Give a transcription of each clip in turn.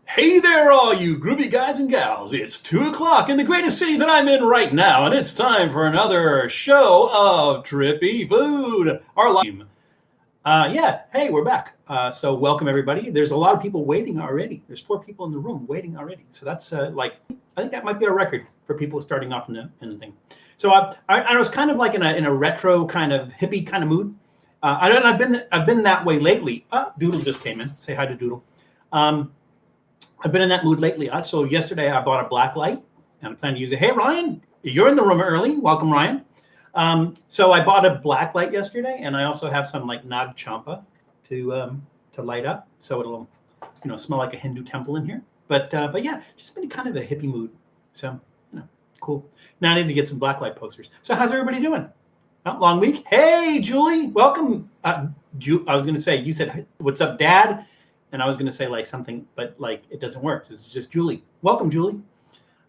Hey there, all you groovy guys and gals. It's 2 o'clock in the greatest city that I'm in right now, and it's time for another show of Trippy Food, our live. Hey, we're back. So welcome, everybody. There's a lot of people waiting already. There's 4 people in the room waiting already. So that's I think that might be a record for people starting off in the thing. So I was kind of like in a retro kind of hippie kind of mood. I've been that way lately. Doodle just came in. Say hi to Doodle. I've been in that mood lately. So yesterday I bought a black light and I'm planning to use it. Hey, Ryan, you're in the room early. Welcome, Ryan. So I bought a black light yesterday, and I also have some like Nag Champa to light up, so it'll smell like a Hindu temple in here. But yeah, just been kind of a hippie mood. So cool. Now I need to get some black light posters. So how's everybody doing? Not long week. Hey, Julie, welcome. I was gonna say, you said what's up, Dad? And I was going to say like something, but like it doesn't work. It's just Julie. Welcome, Julie.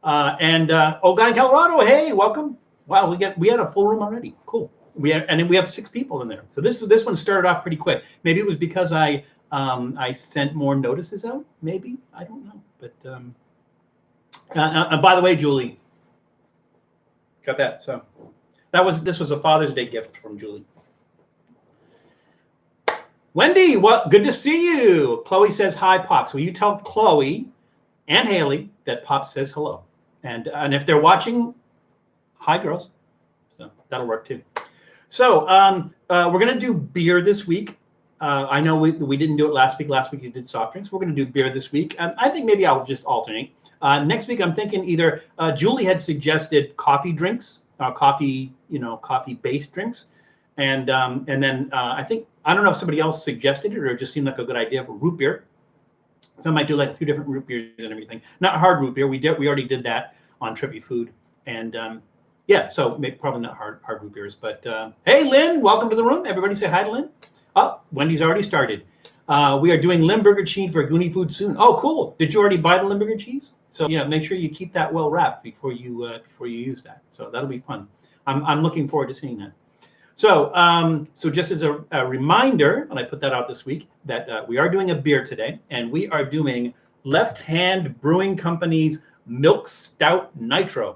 Old guy in Colorado. Hey, welcome. Wow, we had a full room already. Cool. We have 6 people in there. So this one started off pretty quick. Maybe it was because I sent more notices out. Maybe I don't know. But by the way, Julie, got that. So this was a Father's Day gift from Julie. Wendy, good to see you. Chloe says hi, Pops. Will you tell Chloe and Haley that Pops says hello? And if they're watching, hi, girls. So that'll work too. So we're gonna do beer this week. I know we didn't do it last week. Last week you did soft drinks. We're gonna do beer this week. I think maybe I'll just alternate. Next week I'm thinking either Julie had suggested coffee drinks, coffee-based drinks, and then I don't know if somebody else suggested it or it just seemed like a good idea for root beer. So I might do like a few different root beers and everything. Not hard root beer. We already did that on Trippy Food, and so probably not hard root beers. But hey, Lynn, welcome to the room. Everybody say hi to Lynn. Oh, Wendy's already started. We are doing Limburger cheese for Goonie Food soon. Oh, cool. Did you already buy the Limburger cheese? So make sure you keep that well wrapped before you use that. So that'll be fun. I'm looking forward to seeing that. So just as a reminder, and I put that out this week, that we are doing a beer today, and we are doing Left Hand Brewing Company's Milk Stout Nitro.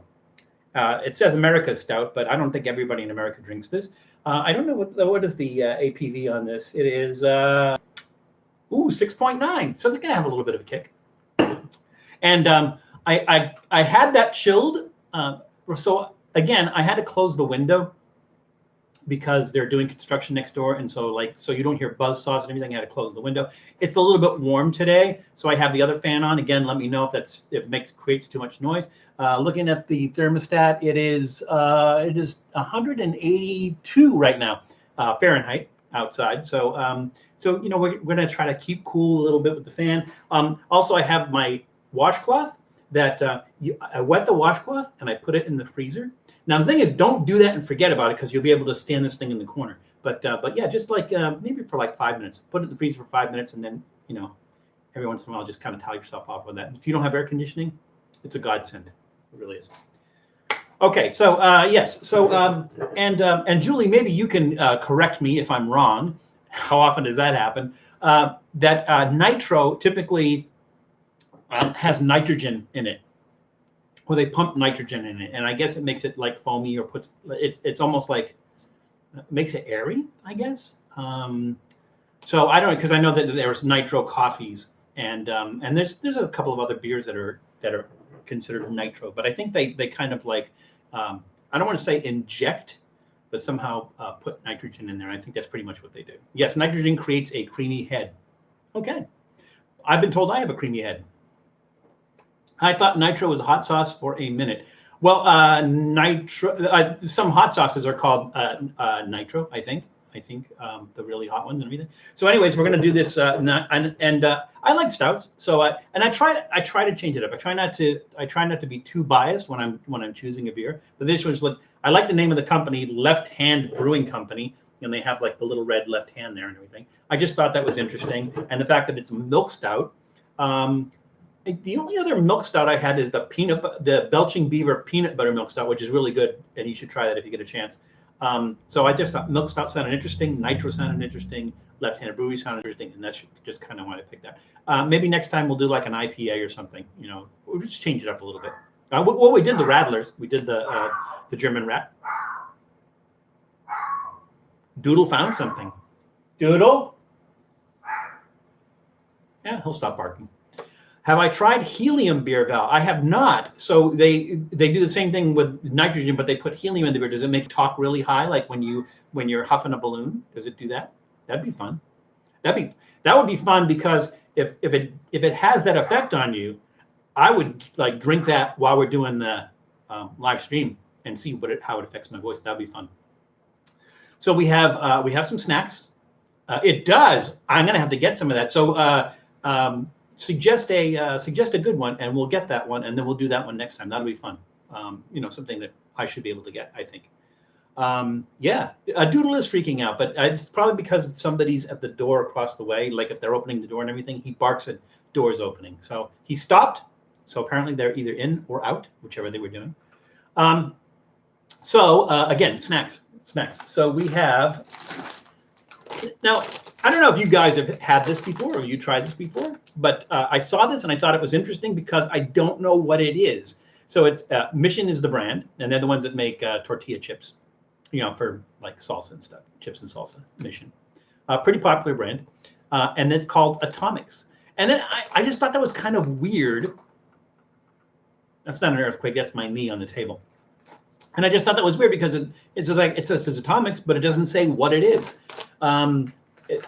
It says America Stout, but I don't think everybody in America drinks this. I don't know what is the APV on this. It is 6.9, so it's going to have a little bit of a kick. And I had that chilled. So again, I had to close the window because they're doing construction next door, and so you don't hear buzz saws and everything. I had to close the window. It's a little bit warm today, so I have the other fan on. Again, let me know if it creates too much noise. Looking at the thermostat, it is 182 right now Fahrenheit outside. So we're going to try to keep cool a little bit with the fan. Also, I have my washcloth that I wet the washcloth and I put it in the freezer. Now the thing is, don't do that and forget about it, because you'll be able to stand this thing in the corner. But yeah, just maybe for like 5 minutes. Put it in the freezer for 5 minutes, and then every once in a while just kind of towel yourself off with that. If you don't have air conditioning, it's a godsend. It really is. Okay, so yes, so and Julie, maybe you can correct me if I'm wrong. How often does that happen? That Nitro typically has nitrogen in it. Well, they pump nitrogen in it, and I guess it makes it like foamy, or it's almost like makes it airy, I guess. So I don't know, because I know that there's Nitro coffees, and there's a couple of other beers that are considered Nitro, but I think they kind of like I don't want to say inject, but somehow put nitrogen in there. I think that's pretty much what they do. Yes, nitrogen creates a creamy head. Okay, I've been told I have a creamy head. I thought Nitro was a hot sauce for a minute. Well, Nitro. Some hot sauces are called Nitro. I think the really hot ones and everything. So, anyways, we're going to do this, and I like stouts. So, I try to change it up. I try not to be too biased when I'm choosing a beer. But this was I like the name of the company, Left Hand Brewing Company, and they have like the little red left hand there and everything. I just thought that was interesting, and the fact that it's a milk stout. The only other milk stout I had is the Belching Beaver peanut butter milk stout, which is really good, and you should try that if you get a chance. So I just thought milk stout sounded interesting. Nitro sounded interesting. left-handed brewery sounded interesting, and that's just kind of why I picked that. Maybe next time we'll do like an IPA or something. We'll just change it up a little bit. Well, we did the Radlers. We did the German rat. Doodle found something. Doodle? Yeah, he'll stop barking. Have I tried Helium Beer, Val? I have not. So they do the same thing with nitrogen, but they put helium in the beer. Does it make you talk really high, like when you're huffing a balloon? Does it do that? That'd be fun. That would be fun, because if it has that effect on you, I would like drink that while we're doing the live stream and see how it affects my voice. That'd be fun. So we have some snacks. It does. I'm gonna have to get some of that. So suggest a good one, and we'll get that one, and then we'll do that one next time. That'll be fun. Something that I should be able to get, I think. Yeah, Doodle is freaking out, but it's probably because somebody's at the door across the way. Like if they're opening the door and everything, he barks at doors opening. So he stopped. So apparently they're either in or out, whichever they were doing. Again, snacks. So we have, now, I don't know if you guys have had this before or you tried this before, but I saw this and I thought it was interesting because I don't know what it is. So it's Mission is the brand, and they're the ones that make tortilla chips, for like salsa and stuff, chips and salsa, Mission. Pretty popular brand. And it's called Atomix. And then I just thought that was kind of weird. That's not an earthquake, that's my knee on the table. And I just thought that was weird because it says Atomix, but it doesn't say what it is.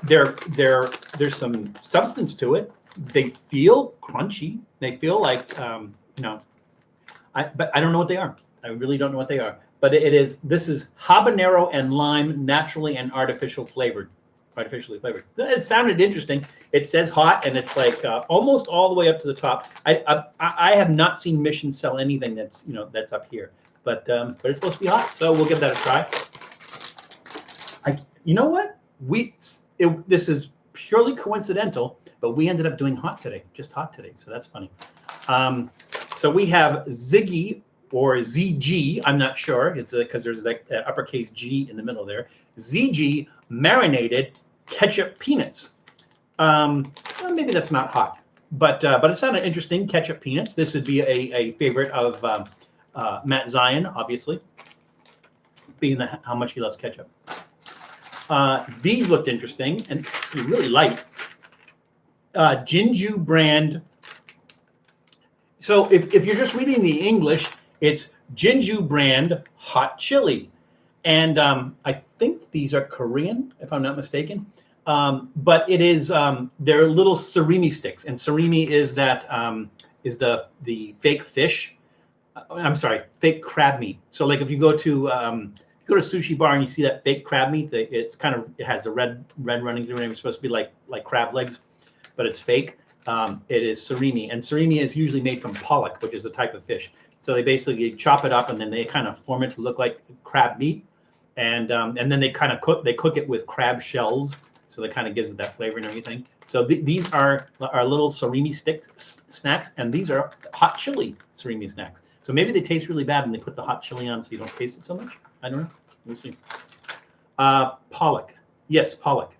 There's some substance to it. They feel crunchy. They feel like but I don't know what they are. I really don't know what they are. But this is habanero and lime, naturally and artificially flavored. It sounded interesting. It says hot, and it's like almost all the way up to the top. I have not seen Mission sell anything that's that's up here, but it's supposed to be hot, so we'll give that a try. You know what? This is purely coincidental, but we ended up doing just hot today, so that's funny. So we have XiGi or XiGi. I'm not sure. It's because there's like uppercase G in the middle there. XiGi marinated ketchup peanuts. Well, maybe that's not hot, but it sounded interesting. Ketchup peanuts. This would be a favorite of Matt Zion, obviously, being how much he loves ketchup. These looked interesting and really light. Junju brand. So if you're just reading the English, it's Junju brand hot chili. And I think these are Korean, if I'm not mistaken. But it is, they're little surimi sticks. And surimi is the fake fish. I'm sorry, fake crab meat. So like if you go to a sushi bar and you see that fake crab meat, it has a red running through it. It's supposed to be like crab legs, but it's fake. It is surimi, and surimi is usually made from pollock, which is a type of fish. So they basically chop it up and then they kind of form it to look like crab meat, and then they kind of cook it with crab shells, so that kind of gives it that flavor and everything. So these are little surimi snacks, and these are hot chili surimi snacks. So maybe they taste really bad and they put the hot chili on so you don't taste it so much. I don't know. We'll see. Pollock. Yes, Pollock.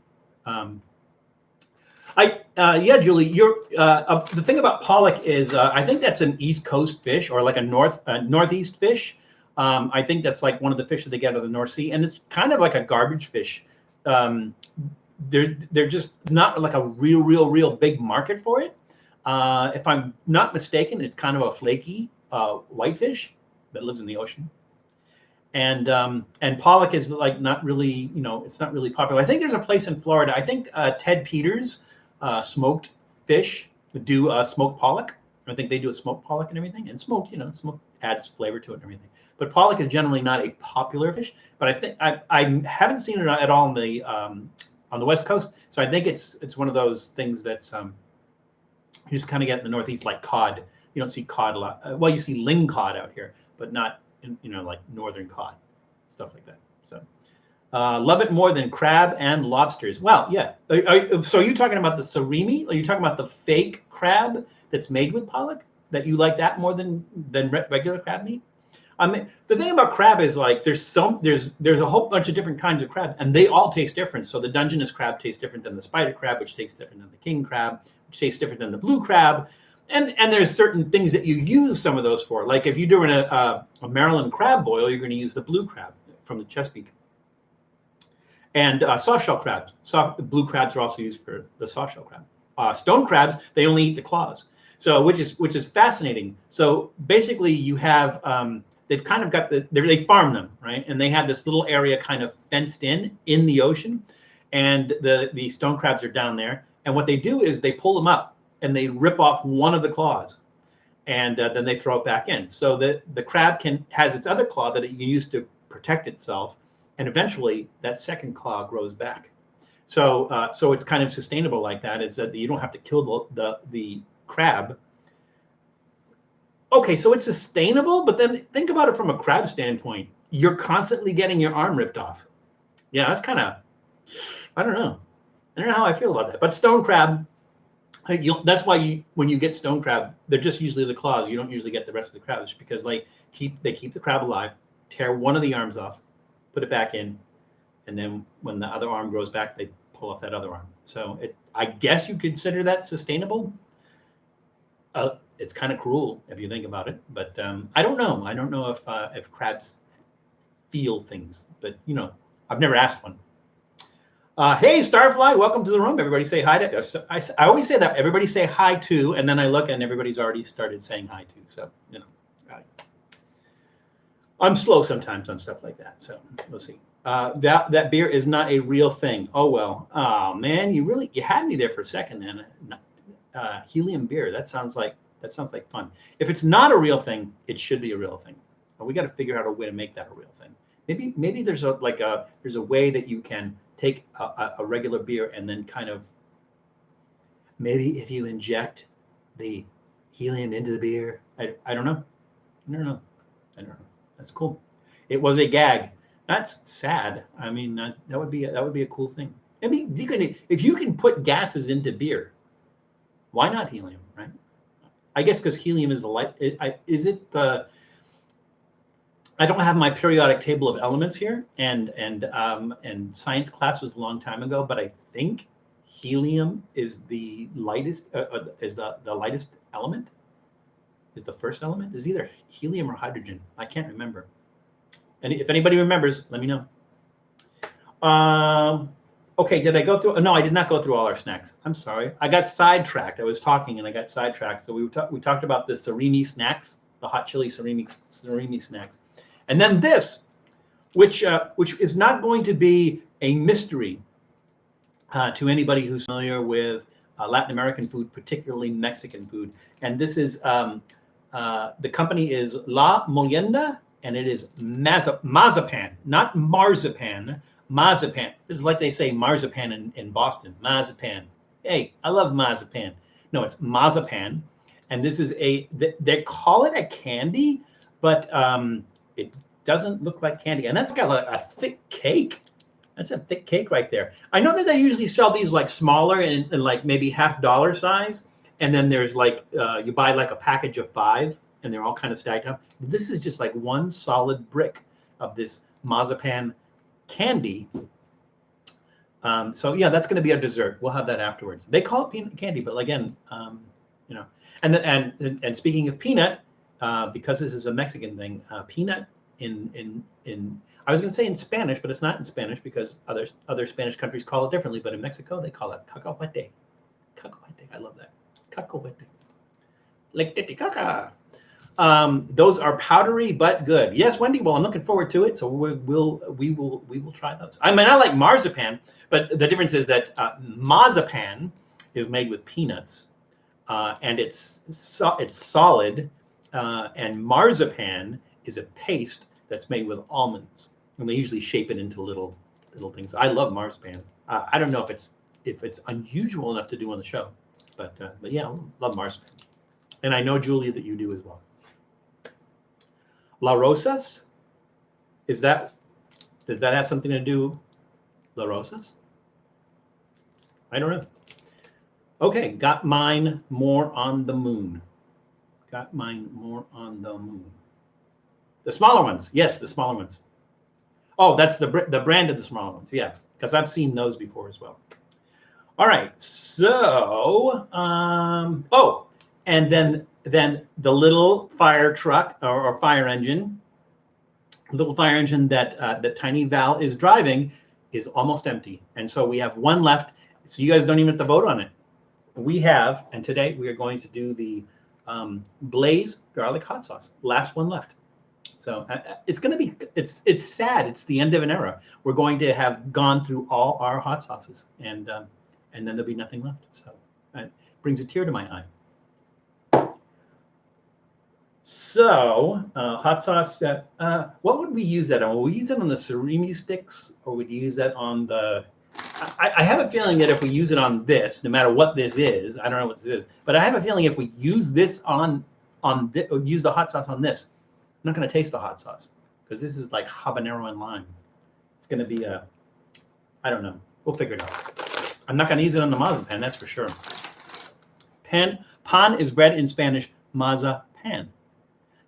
Yeah, Julie, the thing about pollock is I think that's an East Coast fish, or like a Northeast fish. I think that's like one of the fish that they get out of the North Sea, and it's kind of like a garbage fish. They're just not like a real big market for it. If I'm not mistaken, it's kind of a flaky white fish that lives in the ocean. And pollock is like not really, it's not really popular. I think there's a place in Florida. I think Ted Peters smoked fish do smoked pollock. I think they do a smoked pollock and everything. And smoke adds flavor to it and everything. But pollock is generally not a popular fish. But I think I haven't seen it at all on the West Coast. So I think it's one of those things that's you just kind of get in the Northeast, like cod. You don't see cod a lot. Well, you see ling cod out here, but not like northern cod, stuff like that. So love it more than crab and lobsters. Well, yeah. So are you talking about the surimi? Are you talking about the fake crab that's made with pollock? That you like that more than regular crab meat? I mean, the thing about crab is like there's a whole bunch of different kinds of crabs, and they all taste different. So the Dungeness crab tastes different than the spider crab, which tastes different than the king crab, which tastes different than the blue crab. And there's certain things that you use some of those for. Like if you're doing a Maryland crab boil, you're going to use the blue crab from the Chesapeake. And soft shell crabs, blue crabs are also used for the soft shell crab. Stone crabs, they only eat the claws. So which is fascinating. So basically, you have they've kind of got they farm them, right, and they have this little area kind of fenced in the ocean, and the stone crabs are down there. And what they do is they pull them up and they rip off one of the claws, and then they throw it back in. So the crab has its other claw that it can use to protect itself, and eventually that second claw grows back. So so it's kind of sustainable like that. Is that you don't have to kill the crab. Okay, so it's sustainable, but then think about it from a crab standpoint. You're constantly getting your arm ripped off. Yeah, that's kind of, I don't know. I don't know how I feel about that. But stone crab, that's why when you get stone crab, they're just usually the claws. You don't usually get the rest of the crabs because they keep the crab alive, tear one of the arms off, put it back in, and then when the other arm grows back, they pull off that other arm. So I guess you consider that sustainable. It's kind of cruel if you think about it, but I don't know. I don't know if crabs feel things, but I've never asked one. Hey, Starfly, welcome to the room. Everybody say hi to. I always say that. Everybody say hi to, and then I look and everybody's already started saying hi to. So I'm slow sometimes on stuff like that. So we'll see. That beer is not a real thing. Oh well. Oh man, you had me there for a second then. Helium Beer. That sounds like fun. If it's not a real thing, it should be a real thing. We got to figure out a way to make that a real thing. Maybe there's a way that you can take a regular beer and then kind of maybe if you inject the helium into the beer. I don't know. That's cool. It was a gag. That's sad. I mean, that would be a cool thing. Maybe if you can put gases into beer, why not helium, right? I guess because helium is the light. Is it the? I don't have my periodic table of elements here, and science class was a long time ago, but I think helium is the lightest. Is the lightest element? Is the first element? Is either helium or hydrogen? I can't remember. And if anybody remembers, let me know. Okay, did I go through? No, I did not go through all our snacks. I'm sorry. I got sidetracked. I was talking and I got sidetracked. So we talked about the surimi snacks, the hot chili surimi snacks. And then this, which is not going to be a mystery to anybody who's familiar with Latin American food, particularly Mexican food. And this is, the company is La Molienda, and it is mazapan, not marzipan. Mazapan. This is like they say marzipan in Boston. Mazapan. Hey, I love mazapan. No, it's mazapan. And this is they call it a candy, but it doesn't look like candy. And that's got a thick cake. That's a thick cake right there. I know that they usually sell these like smaller and like maybe $50 size. And then there's like, you buy like a package of 5 and they're all kind of stacked up. This is just like one solid brick of this mazapan candy. So yeah, that's going to be our dessert. We'll have that afterwards. They call it peanut candy, but again, and speaking of peanut, because this is a Mexican thing, peanut in I was going to say in Spanish, but it's not in Spanish because other Spanish countries call it differently. But in Mexico, they call it cacahuete. Cacahuete. I love that. Cacahuete. Like titicaca. Those are powdery but good. Yes, Wendy. Well, I'm looking forward to it. So we will try those. I mean, I like marzipan, but the difference is that mazapan is made with peanuts, and it's solid, and marzipan is a paste that's made with almonds, and they usually shape it into little things. I love marzipan. I don't know if it's unusual enough to do on the show, but yeah, I love marzipan, and I know Julia that you do as well. La Rosas, does that have something to do? La Rosas? I don't know. Okay, got mine more on the moon. Got mine more on the moon. The smaller ones. Yes, the smaller ones. Oh, that's the brand of the smaller ones. Yeah, because I've seen those before as well. All right. So, oh, and then the little fire truck or fire engine, little fire engine that Tiny Val is driving is almost empty. And so we have one left. So you guys don't even have to vote on it. We have, and today we are going to do the Blaze garlic hot sauce. Last one left. So it's going to be, it's sad. It's the end of an era. We're going to have gone through all our hot sauces, and then there'll be nothing left. So it brings a tear to my eye. So hot sauce, what would we use that on? Will we use it on the surimi sticks, or would you use that on the, I have a feeling that if we use it on this, no matter what this is, I don't know what this is, but I have a feeling if we use this use the hot sauce on this, I'm not going to taste the hot sauce because this is like habanero and lime. It's going to be I don't know. We'll figure it out. I'm not going to use it on the mazapan, that's for sure. Pan is bread in Spanish, mazapan.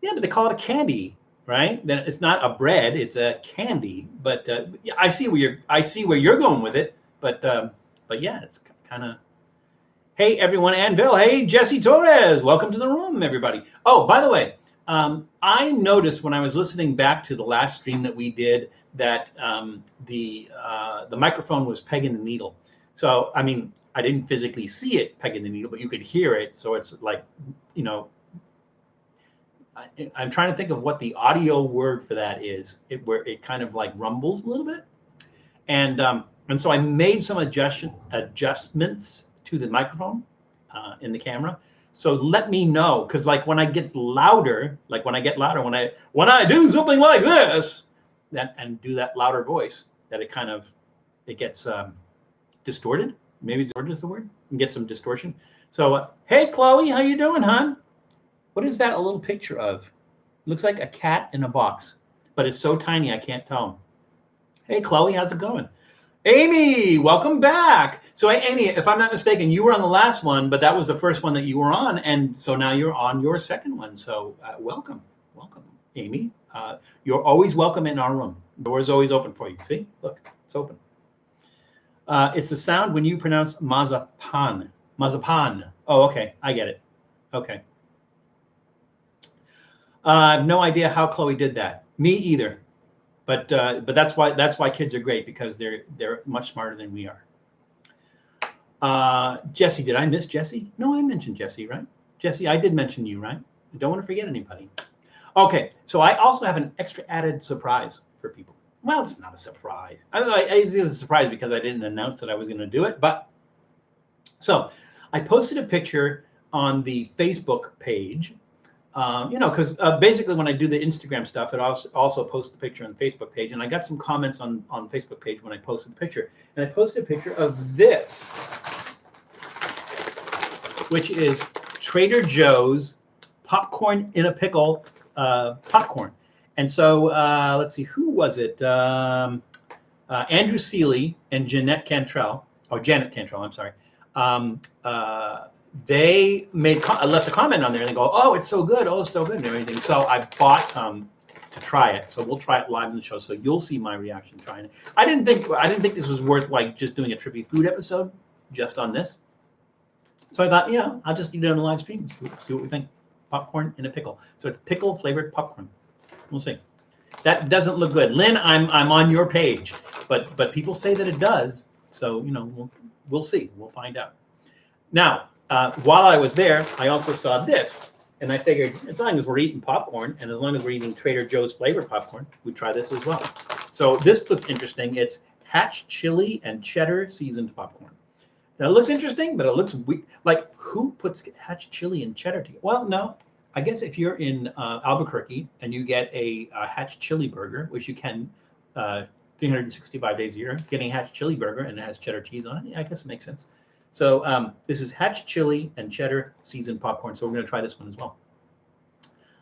Yeah, but they call it a candy, right? Then it's not a bread, it's a candy. But yeah, I see where you're going with it. But yeah, it's kind of. Hey everyone, Anvil. Hey Jesse Torres, welcome to the room, everybody. Oh, by the way, I noticed when I was listening back to the last stream that we did that the microphone was pegging the needle. So I mean, I didn't physically see it pegging the needle, but you could hear it. So it's like, you know. I'm trying to think of what the audio word for that is. Where it kind of like rumbles a little bit, and so I made some adjustments to the microphone in the camera. So let me know, because like when I get louder, when I do something like this, and do that louder voice, that it gets distorted. Maybe distorted is the word, and get some distortion. So hey Chloe, how you doing, hon? What is that a little picture of? Looks like a cat in a box, but it's so tiny I can't tell. Hey, Chloe, how's it going? Amy, welcome back. So, Amy, if I'm not mistaken, you were on the last one, but that was the first one that you were on, and so now you're on your second one. So, welcome, Amy. You're always welcome in our room. The door is always open for you. See, look, it's open. It's the sound when you pronounce mazapan. Mazapan. Oh, okay, I get it. Okay. I have no idea how Chloe did that. Me either. But that's why kids are great, because they're much smarter than we are. Jesse, did I miss Jesse? No, I mentioned Jesse, right? Jesse, I did mention you, right? I don't want to forget anybody. Okay, so I also have an extra added surprise for people. Well, it's not a surprise. I don't know. It's a surprise because I didn't announce that I was going to do it. But so I posted a picture on the Facebook page. Because basically when I do the Instagram stuff, it also posts the picture on the Facebook page. And I got some comments on Facebook page when I posted the picture. And I posted a picture of this, which is Trader Joe's popcorn in a pickle popcorn. And so let's see, who was it? Andrew Seeley and Janet Cantrell, I'm sorry. They left a comment on there and they go, oh, it's so good, and everything. So I bought some to try it. So we'll try it live in the show. So you'll see my reaction trying it. I didn't think this was worth like just doing a Trippy Food episode just on this. So I thought, I'll just eat it on the live stream, see what we think. Popcorn in a pickle. So it's pickle flavored popcorn. We'll see. That doesn't look good. Lynn, I'm on your page, but people say that it does. So we'll see. We'll find out. Now, while I was there, I also saw this, and I figured as long as we're eating popcorn and as long as we're eating Trader Joe's flavored popcorn, we'd try this as well. So this looked interesting. It's hatch chili and cheddar seasoned popcorn. Now it looks interesting, but it looks weird. Like, who puts hatch chili and cheddar together? Well, no. I guess if you're in Albuquerque and you get a hatch chili burger, which you can 365 days a year, getting a hatch chili burger and it has cheddar cheese on it, yeah, I guess it makes sense. So this is hatch chili and cheddar seasoned popcorn. So we're going to try this one as well.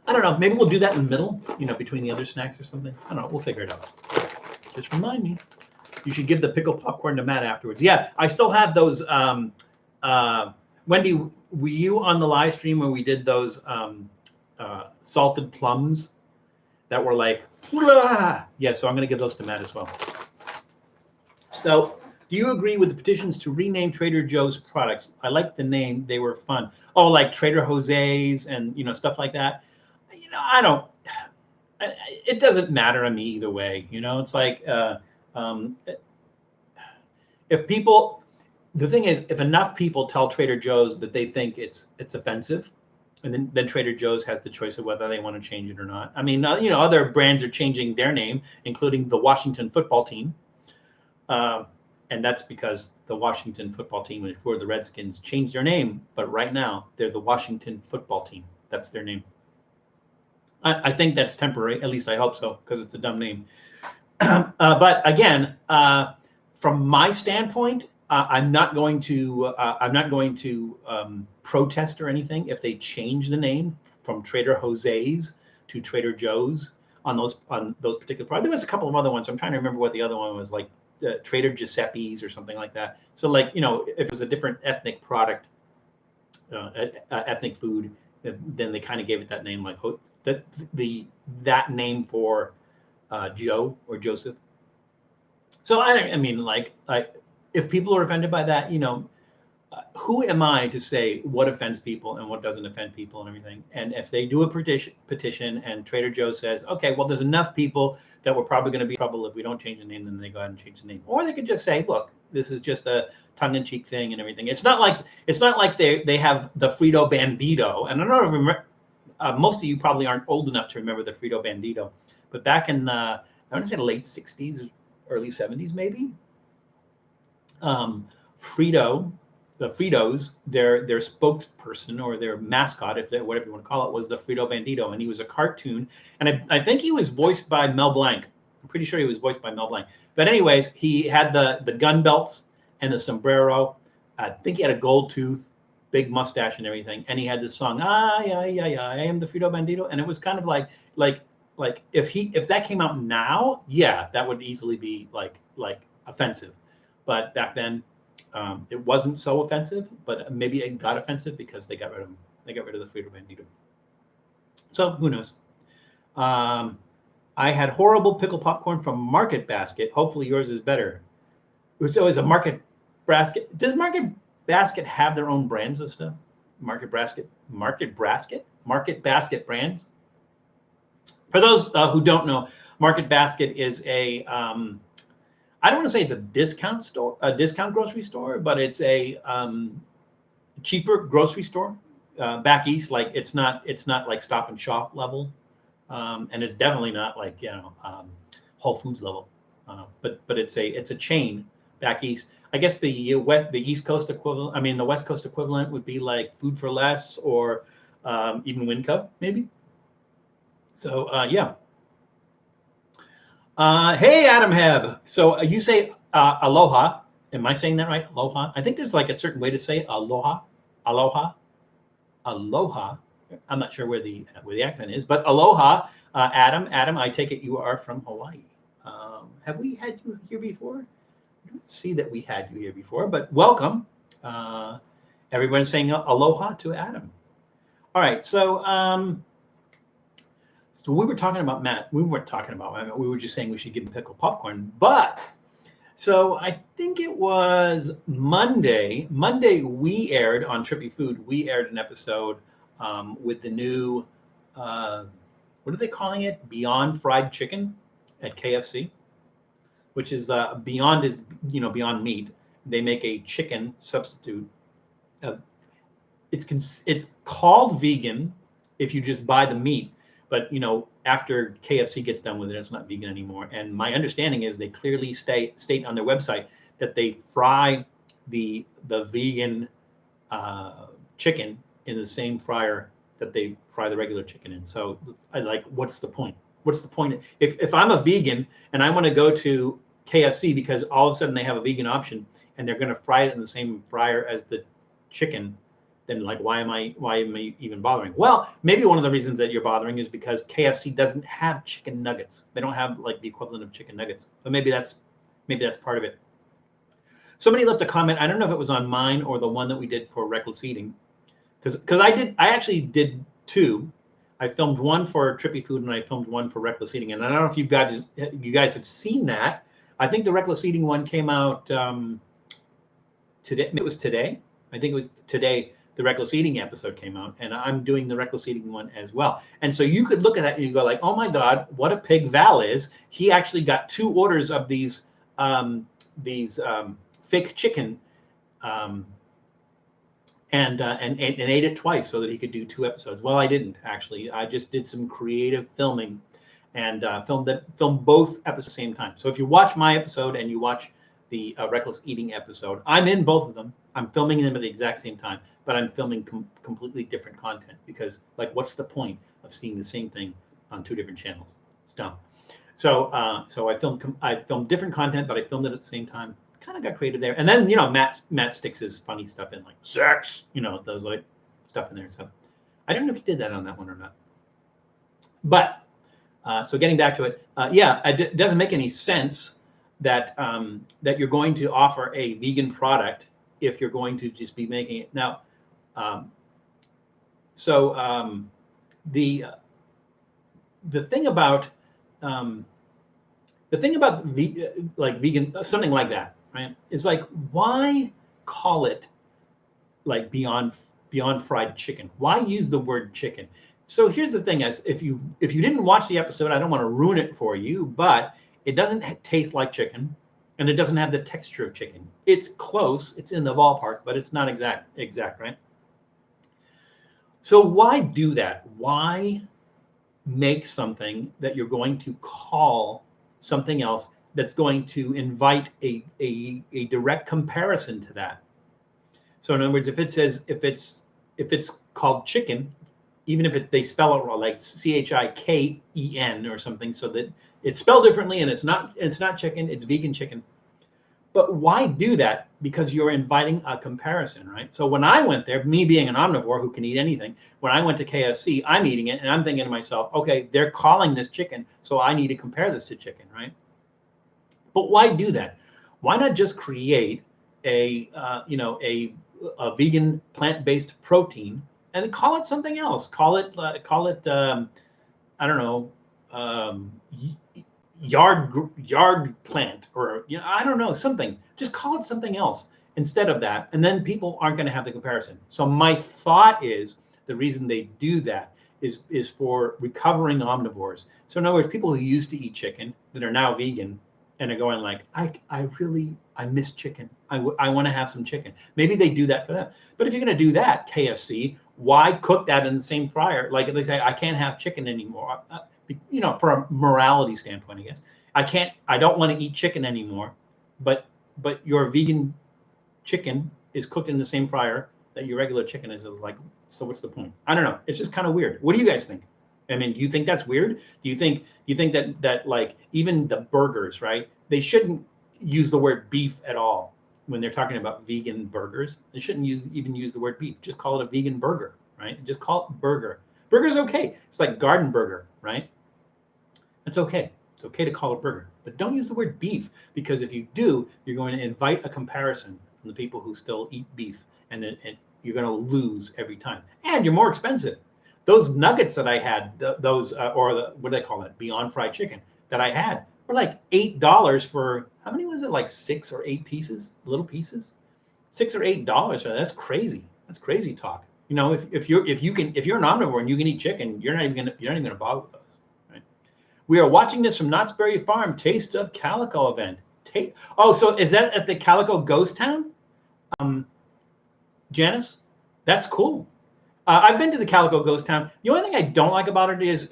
I don't know. Maybe we'll do that in the middle, between the other snacks or something. I don't know. We'll figure it out. Just remind me. You should give the pickle popcorn to Matt afterwards. Yeah, I still have those. Wendy, were you on the live stream where we did those salted plums? that were like, "Wah!" Yeah, so I'm going to give those to Matt as well. So, do you agree with the petitions to rename Trader Joe's products? I like the name; they were fun. Oh, like Trader Jose's and stuff like that. I don't. It doesn't matter to me either way. It's like if people. The thing is, if enough people tell Trader Joe's that they think it's offensive, and then Trader Joe's has the choice of whether they want to change it or not. I mean, other brands are changing their name, including the Washington football team. And that's because the Washington football team, before the Redskins, changed their name. But right now, they're the Washington football team. That's their name. I think that's temporary. At least I hope so, because it's a dumb name. But again, from my standpoint, I'm not going to protest or anything if they change the name from Trader Jose's to Trader Joe's on those particular products. There was a couple of other ones. I'm trying to remember what the other one was, like Trader Giuseppe's or something like that. So like, if it was a different ethnic product, ethnic food, then they kind of gave it that name, like that name for Joe or Joseph. So I mean, like, if people are offended by that, who am I to say what offends people and what doesn't offend people and everything? And if they do a petition and Trader Joe says, okay, well, there's enough people that we're probably going to be in trouble if we don't change the name, then they go ahead and change the name. Or they could just say, look, this is just a tongue-in-cheek thing and everything. It's not like they have the Frito Bandito. And I don't remember, most of you probably aren't old enough to remember the Frito Bandito. But back in, I want to say the late 60s, early 70s maybe, the Fritos, their spokesperson or their mascot, whatever you want to call it, was the Frito Bandito, and he was a cartoon, and I think he was voiced by Mel Blanc. I'm pretty sure he was voiced by Mel Blanc. But anyways, he had the gun belts and the sombrero. I think he had a gold tooth, big mustache, and everything. And he had this song, I am the Frito Bandito, and it was kind of like if that came out now, yeah, that would easily be like offensive. But back then, it wasn't so offensive, but maybe it got offensive because they got rid of him. They got rid of the Frito Bandito. So who knows? I had horrible pickle popcorn from Market Basket. Hopefully yours is better. So is a Market Basket. Does Market Basket have their own brands of stuff? Market Basket brands. For those who don't know, Market Basket is a I don't want to say it's a discount grocery store, but it's a cheaper grocery store back east. Like it's not like Stop and Shop level, and it's definitely not like Whole Foods level. But it's a chain back east. I guess the East Coast equivalent. I mean, the West Coast equivalent would be like Food for Less or even Winco maybe. So yeah. Hey, Adam Heb. So you say aloha. Am I saying that right? Aloha. I think there's like a certain way to say aloha. Aloha. Aloha. I'm not sure where the accent is, but aloha, Adam. Adam, I take it you are from Hawaii. Have we had you here before? I don't see that we had you here before, but welcome. Everyone's saying aloha to Adam. All right, so. So we were talking about Matt. We weren't talking about Matt. We were just saying we should give him pickle popcorn. But so I think it was Monday. Monday we aired on Trippy Food. We aired an episode with the new what are they calling it? Beyond Fried Chicken at KFC, which is Beyond is Beyond Meat. They make a chicken substitute. It's called vegan if you just buy the meat. But after KFC gets done with it, it's not vegan anymore. And my understanding is they clearly state on their website that they fry the vegan chicken in the same fryer that they fry the regular chicken in. So what's the point? What's the point? If I'm a vegan and I want to go to KFC because all of a sudden they have a vegan option and they're going to fry it in the same fryer as the chicken, then why am I even bothering? Well, maybe one of the reasons that you're bothering is because KFC doesn't have chicken nuggets. They don't have like the equivalent of chicken nuggets. But maybe that's part of it. Somebody left a comment. I don't know if it was on mine or the one that we did for reckless eating, because I actually did two. I filmed one for Trippy Food and I filmed one for Reckless Eating. And I don't know if you guys have seen that. I think the Reckless Eating one came out today. It was today. I think it was today. The Reckless Eating episode came out, and I'm doing the Reckless Eating one as well. And so you could look at that and you go like, "Oh my God, what a pig Val is!" He actually got 2 orders of these fake chicken, and ate it twice so that he could do 2 episodes. Well, I didn't actually. I just did some creative filming, and filmed both episodes at the same time. So if you watch my episode and you watch the Reckless Eating episode, I'm in both of them. I'm filming them at the exact same time, but I'm filming completely different content because, like, what's the point of seeing the same thing on 2 different channels? It's dumb. So I filmed different content, but I filmed it at the same time. Kind of got creative there, and then Matt sticks his funny stuff in, like sex, those like stuff in there. So I don't know if he did that on that one or not. But so getting back to it, it doesn't make any sense that that you're going to offer a vegan product if you're going to just be making it now. The thing about vegan, something like that, right? It's like, why call it like beyond fried chicken? Why use the word chicken? So here's the thing: as if you didn't watch the episode, I don't want to ruin it for you, but it doesn't taste like chicken, and it doesn't have the texture of chicken. It's close, it's in the ballpark, but it's not exact, right? So why do that? Why make something that you're going to call something else that's going to invite a direct comparison to that? So in other words, if it's called chicken, even if they spell it wrong, like CHIKEN or something, so that it's spelled differently and it's not chicken, it's vegan chicken. But why do that? Because you're inviting a comparison, right? So when I went there, me being an omnivore who can eat anything, when I went to KFC, I'm eating it and I'm thinking to myself, okay, they're calling this chicken, so I need to compare this to chicken, right? But why do that? Why not just create a vegan plant-based protein and then call it something else? Call it I don't know, yard plant, or I don't know, something. Just call it something else instead of that, and then people aren't going to have the comparison. So my thought is the reason they do that is for recovering omnivores. So in other words, people who used to eat chicken that are now vegan and are going like, I miss chicken. I want to have some chicken. Maybe they do that for them. But if you're going to do that, KFC, why cook that in the same fryer? Like if they say, I can't have chicken anymore, for a morality standpoint, I guess. I don't want to eat chicken anymore, but your vegan chicken is cooked in the same fryer that your regular chicken is. Like, so what's the point? I don't know. It's just kind of weird. What do you guys think? I mean, do you think that's weird? Do you think that like even the burgers, right? They shouldn't use the word beef at all when they're talking about vegan burgers. They shouldn't even use the word beef. Just call it a vegan burger, right? Just call it burger. Burger's okay. It's like garden burger, right? It's okay. It's okay to call it burger, but don't use the word beef, because if you do, you're going to invite a comparison from the people who still eat beef, and you're going to lose every time, and you're more expensive. Those nuggets that I had, what do they call it, beyond fried chicken that I had, were like $8 for, how many was it, like 6 or 8 pieces, little pieces, $6 or $8. That's crazy. That's crazy talk. If you're an omnivore and you can eat chicken, you're not even gonna bother with those. Right? We are watching this from Knott's Berry Farm Taste of Calico event. So is that at the Calico Ghost Town? Janice, that's cool. I've been to the Calico Ghost Town. The only thing I don't like about it is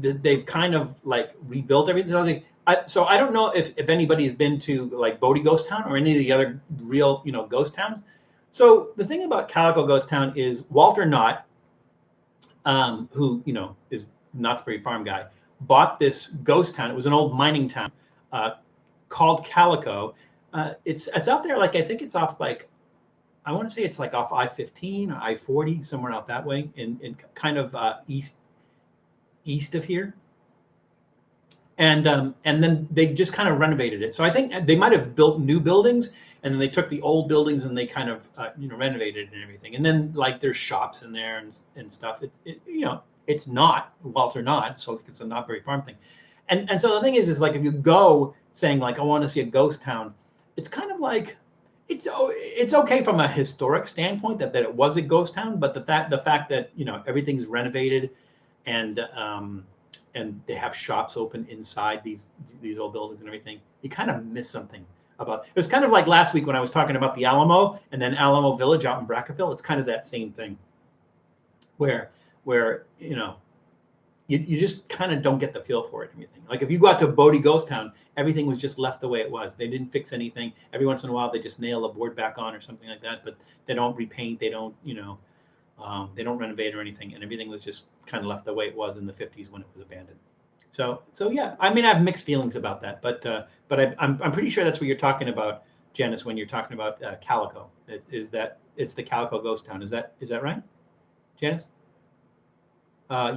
that they've kind of like rebuilt everything. So I don't know if anybody's been to like Bodie Ghost Town or any of the other real ghost towns. So the thing about Calico Ghost Town is Walter Knott, who is Knott's Berry Farm guy, bought this ghost town. It was an old mining town called Calico. It's out there, like I think it's off, like I want to say it's like off I-15 or I-40, somewhere out that way, in kind of east of here. And then they just kind of renovated it. So I think they might have built new buildings, and then they took the old buildings and they kind of renovated it and everything. And then like there's shops in there and stuff. it's not. Walter not. So it's a not very farm thing. And so the thing is like if you go saying like I want to see a ghost town, it's kind of like it's okay from a historic standpoint that it was a ghost town, but the fact that everything's renovated and they have shops open inside these old buildings and everything, you kind of miss something about it. Was kind of like last week when I was talking about the Alamo and then Alamo Village out in Brackeville. It's kind of that same thing where you just kind of don't get the feel for it and everything. Like if you go out to Bodie Ghost Town, everything was just left the way it was. They didn't fix anything. Every once in a while, they just nail a board back on or something like that, but they don't repaint. They don't, they don't renovate or anything. And everything was just kind of left the way it was in the 50s when it was abandoned. So yeah, I mean, I have mixed feelings about that, but I'm pretty sure that's what you're talking about, Janice, when you're talking about Calico. Is that it's the Calico Ghost Town? Is that right, Janice?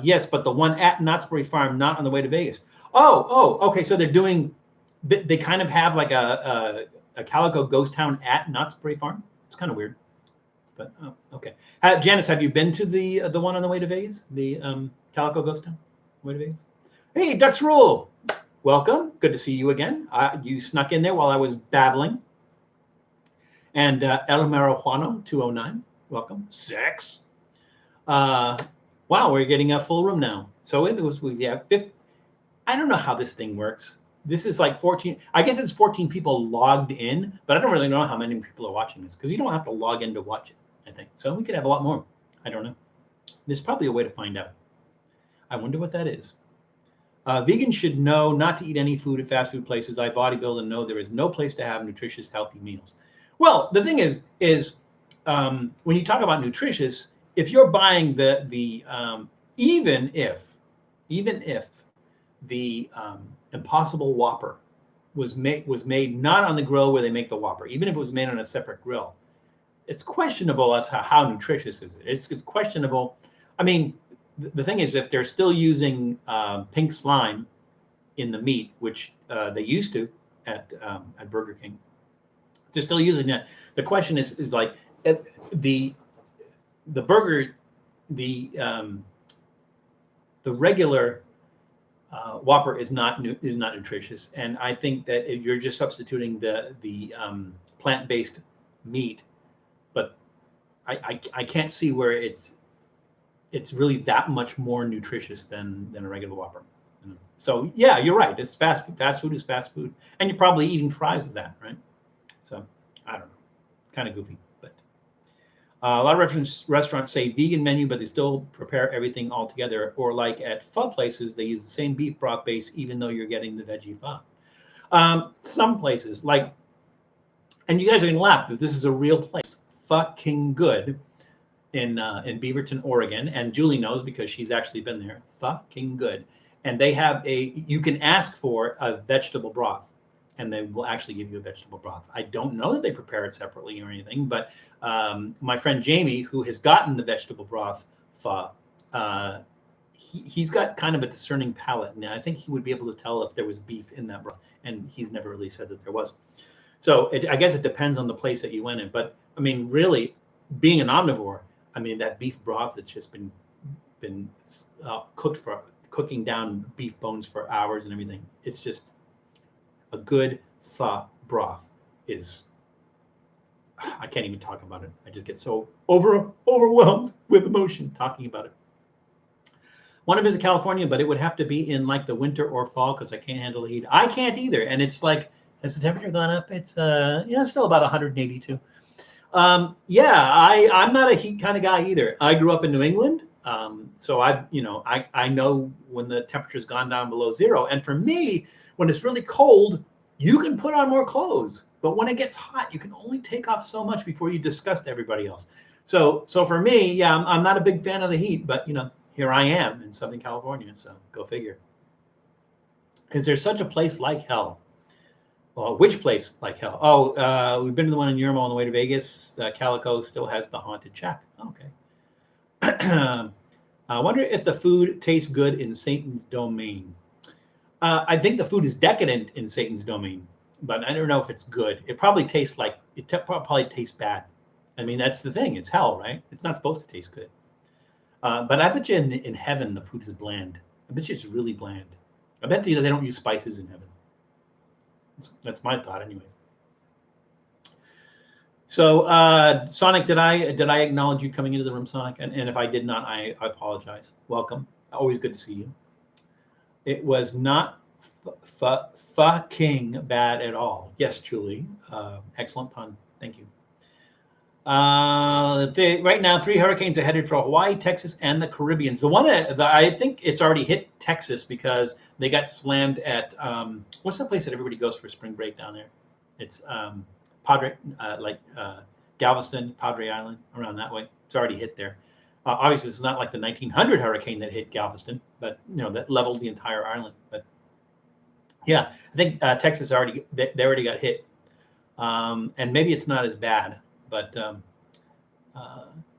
Yes, but the one at Knott's Berry Farm, not on the way to Vegas. Oh, okay. So they kind of have like a Calico Ghost Town at Knott's Berry Farm. It's kind of weird, but okay. Janice, have you been to the one on the way to Vegas? The Calico Ghost Town, way to Vegas? Hey, Ducks Rule, welcome. Good to see you again. You snuck in there while I was babbling. And El Marijuano 209, welcome. Sex. Wow, we're getting a full room now. So we have 50. I don't know how this thing works. This is like 14. I guess it's 14 people logged in, but I don't really know how many people are watching this because you don't have to log in to watch it, I think. So we could have a lot more. I don't know. There's probably a way to find out. I wonder what that is. Vegans should know not to eat any food at fast food places. I bodybuild and know there is no place to have nutritious, healthy meals. Well, the thing is when you talk about nutritious, if you're buying even if the Impossible Whopper was made not on the grill where they make the Whopper, even if it was made on a separate grill, it's questionable as to how nutritious is it. It's questionable. I mean, the thing is, if they're still using pink slime in the meat, which they used to at Burger King, they're still using that. The question is like the burger, the regular Whopper is not nutritious, and I think that if you're just substituting the plant-based meat, but I can't see where it's really that much more nutritious than a regular Whopper. So yeah, you're right. It's fast food. Fast food is fast food, and you're probably eating fries with that, right? So I don't know, kind of goofy, but a lot of restaurants say vegan menu, but they still prepare everything all together. Or like at pho places, they use the same beef broth base, even though you're getting the veggie pho. Some places like, and you guys are gonna laugh, but this is a real place, fucking good. In Beaverton, Oregon, and Julie knows because she's actually been there. Fucking good. And they have you can ask for a vegetable broth, and they will actually give you a vegetable broth. I don't know that they prepare it separately or anything, but my friend Jamie, who has gotten the vegetable broth pho, he's got kind of a discerning palate, and I think he would be able to tell if there was beef in that broth, and he's never really said that there was. So I guess it depends on the place that you went in, but I mean, really, being an omnivore, I mean, that beef broth that's just been cooking down beef bones for hours and everything. It's just a good pho broth is. I can't even talk about it. I just get so overwhelmed with emotion talking about it. Want to visit California, but it would have to be in like the winter or fall because I can't handle the heat. I can't either, and it's like, has the temperature gone up? It's it's still about 182. Yeah, I'm not a heat kind of guy either. I grew up in New England, so I know when the temperature's gone down below zero. And for me, when it's really cold, you can put on more clothes, but when it gets hot, you can only take off so much before you disgust everybody else. So for me, yeah, I'm not a big fan of the heat, but here I am in Southern California, so go figure. Is there such a place like hell? Well, which place like hell? Oh, we've been to the one in Yermo on the way to Vegas. Calico still has the haunted shack. Okay. I wonder if the food tastes good in Satan's domain. I think the food is decadent in Satan's domain, but I don't know if it's good. It probably tastes like probably tastes bad. I mean, that's the thing. It's hell, right? It's not supposed to taste good. But I bet you in heaven the food is bland. I bet you it's really bland. I bet you they don't use spices in heaven. That's my thought, anyways. So, Sonic, did I acknowledge you coming into the room, Sonic? And if I did not, I apologize. Welcome. Always good to see you. It was not fucking bad at all. Yes, Julie. Excellent pun. Thank you. Right now, 3 hurricanes are headed for Hawaii, Texas, and the Caribbean. The one I think it's already hit Texas because they got slammed at what's the place that everybody goes for spring break down there? It's Padre, Galveston, Padre Island, around that way. It's already hit there. Obviously, it's not like the 1900 hurricane that hit Galveston, but that leveled the entire island. But yeah, I think Texas they already got hit, and maybe it's not as bad. But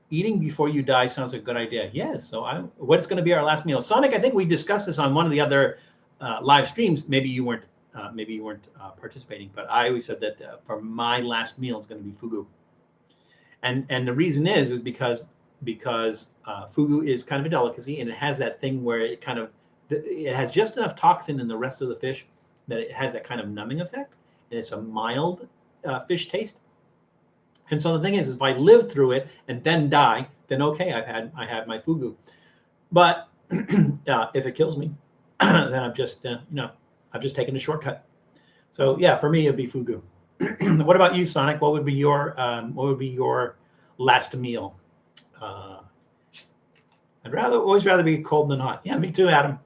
eating before you die sounds like a good idea. Yes. So what's going to be our last meal? Sonic, I think we discussed this on one of the other live streams. Maybe you weren't participating, but I always said that for my last meal is going to be fugu. And the reason is because fugu is kind of a delicacy, and it has that thing where it has just enough toxin in the rest of the fish that it has that kind of numbing effect, and it's a mild fish taste. And so the thing is if I live through it and then die, then okay, I had my fugu. But if it kills me, then I've just taken a shortcut. So yeah, for me it'd be fugu. What about you, Sonic? What would be your last meal? I'd always rather be cold than hot. Yeah, me too, Adam.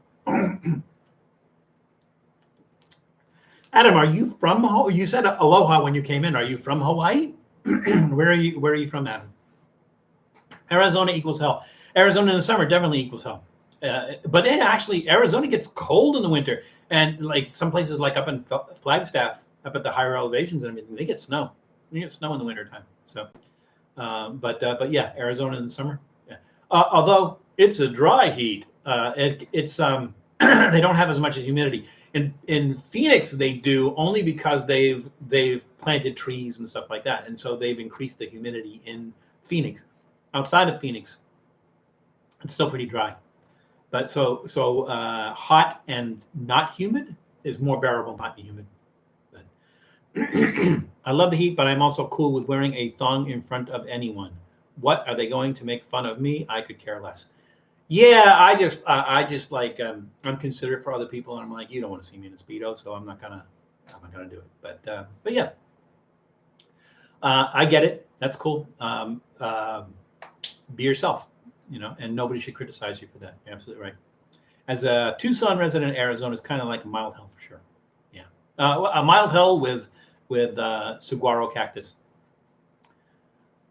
Adam, are you from? You said aloha when you came in. Are you from Hawaii? Where are you from, Adam? Arizona equals hell. Arizona in the summer definitely equals hell. But actually, Arizona gets cold in the winter, and like some places, like up in Flagstaff, up at the higher elevations and everything, they get snow. They get snow in the wintertime. So, but yeah, Arizona in the summer. Yeah. Although it's a dry heat, it's they don't have as much humidity. In Phoenix, they do, only because they've planted trees and stuff like that, and so they've increased the humidity in Phoenix. Outside of Phoenix, it's still pretty dry. But so hot and not humid is more bearable, not humid. But I love the heat, but I'm also cool with wearing a thong in front of anyone. What, are they going to make fun of me? I could care less. Yeah, I just like I'm considerate for other people, and I'm like, you don't want to see me in a Speedo, so I'm not gonna do it. But yeah, I get it. That's cool. Be yourself, and nobody should criticize you for that. You're absolutely right. As a Tucson resident, Arizona is kind of like a mild hell for sure. Yeah, a mild hell with saguaro cactus.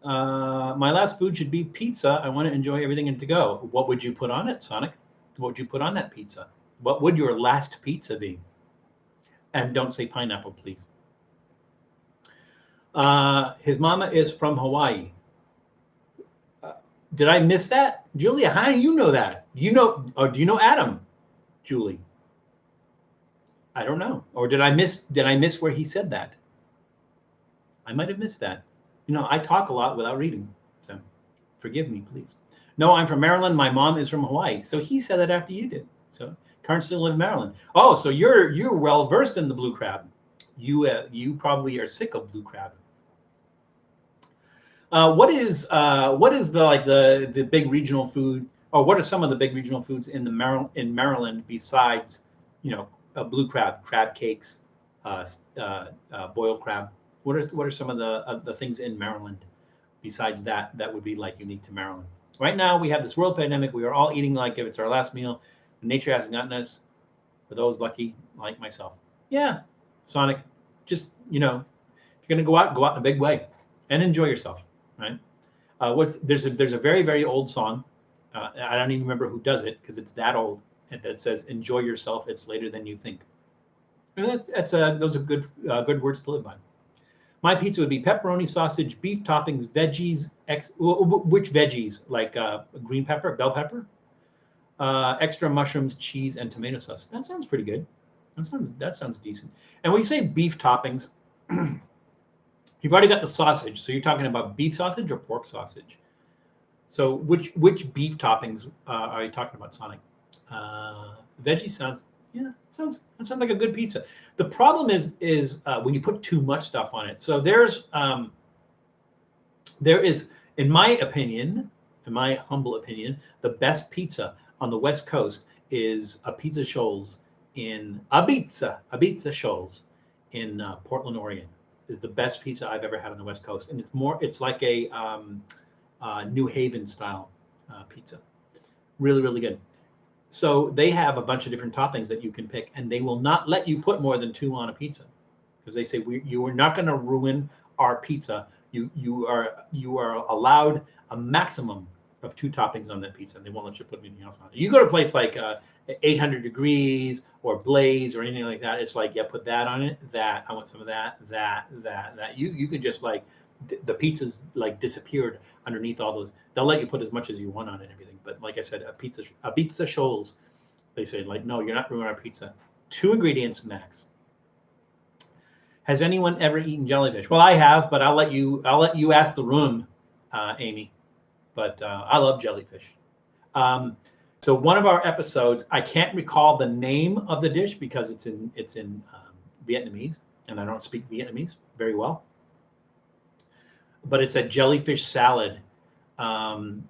My last food should be pizza. I want to enjoy everything and to go. What would you put on it, Sonic? What would you put on that pizza? What would your last pizza be? And don't say pineapple, please. His mama is from Hawaii. Did I miss that? Julia, how do you know that? Do you know Adam, Julie? I don't know. Or did I miss where he said that? I might have missed that. I talk a lot without reading, so forgive me, please. No, I'm from Maryland. My mom is from Hawaii. So he said that after you did. So Karn still live in Maryland. Oh, so you're well versed in the blue crab. You probably are sick of blue crab. What is the big regional food, or what are some of the big regional foods in Maryland besides blue crab cakes, boiled crab? What are some of the things in Maryland besides that would be like unique to Maryland? Right now we have this world pandemic. We are all eating like if it's our last meal. Nature hasn't gotten us. For those lucky like myself. Yeah, Sonic. Just if you're gonna go out in a big way and enjoy yourself, right? There's a very, very old song. I don't even remember who does it because it's that old. And that says, "Enjoy yourself. It's later than you think." And those are good words to live by. My pizza would be pepperoni, sausage, beef toppings, veggies. Which veggies? Like green pepper, bell pepper, extra mushrooms, cheese, and tomato sauce. That sounds pretty good. That sounds decent. And when you say beef toppings, you've already got the sausage. So you're talking about beef sausage or pork sausage? So which beef toppings are you talking about, Sonic? Veggie sounds that sounds like a good pizza. The problem is when you put too much stuff on it. So there is, in my opinion, in my humble opinion, the best pizza on the West Coast is a Pizza Shoals in Ibiza Shoals in Portland, Oregon. Is the best pizza I've ever had on the West Coast, and it's like a New Haven style pizza. Really, really good. So they have a bunch of different toppings that you can pick, and they will not let you put more than 2 on a pizza because they say you are not going to ruin our pizza. You are allowed a maximum of 2 toppings on that pizza, and they won't let you put anything else on it. You go to a place like 800 Degrees or Blaze or anything like that. It's like, yeah, put that on it. That I want some of that. You could just like the pizza's like disappeared underneath all those. They'll let you put as much as you want on it and everything. But like I said, a pizza Shoals, they say like, no, you're not ruining our pizza. 2 ingredients max. Has anyone ever eaten jellyfish? Well, I have, but I'll let you ask the room, Amy. But I love jellyfish. So one of our episodes, I can't recall the name of the dish because it's in Vietnamese, and I don't speak Vietnamese very well. But it's a jellyfish salad.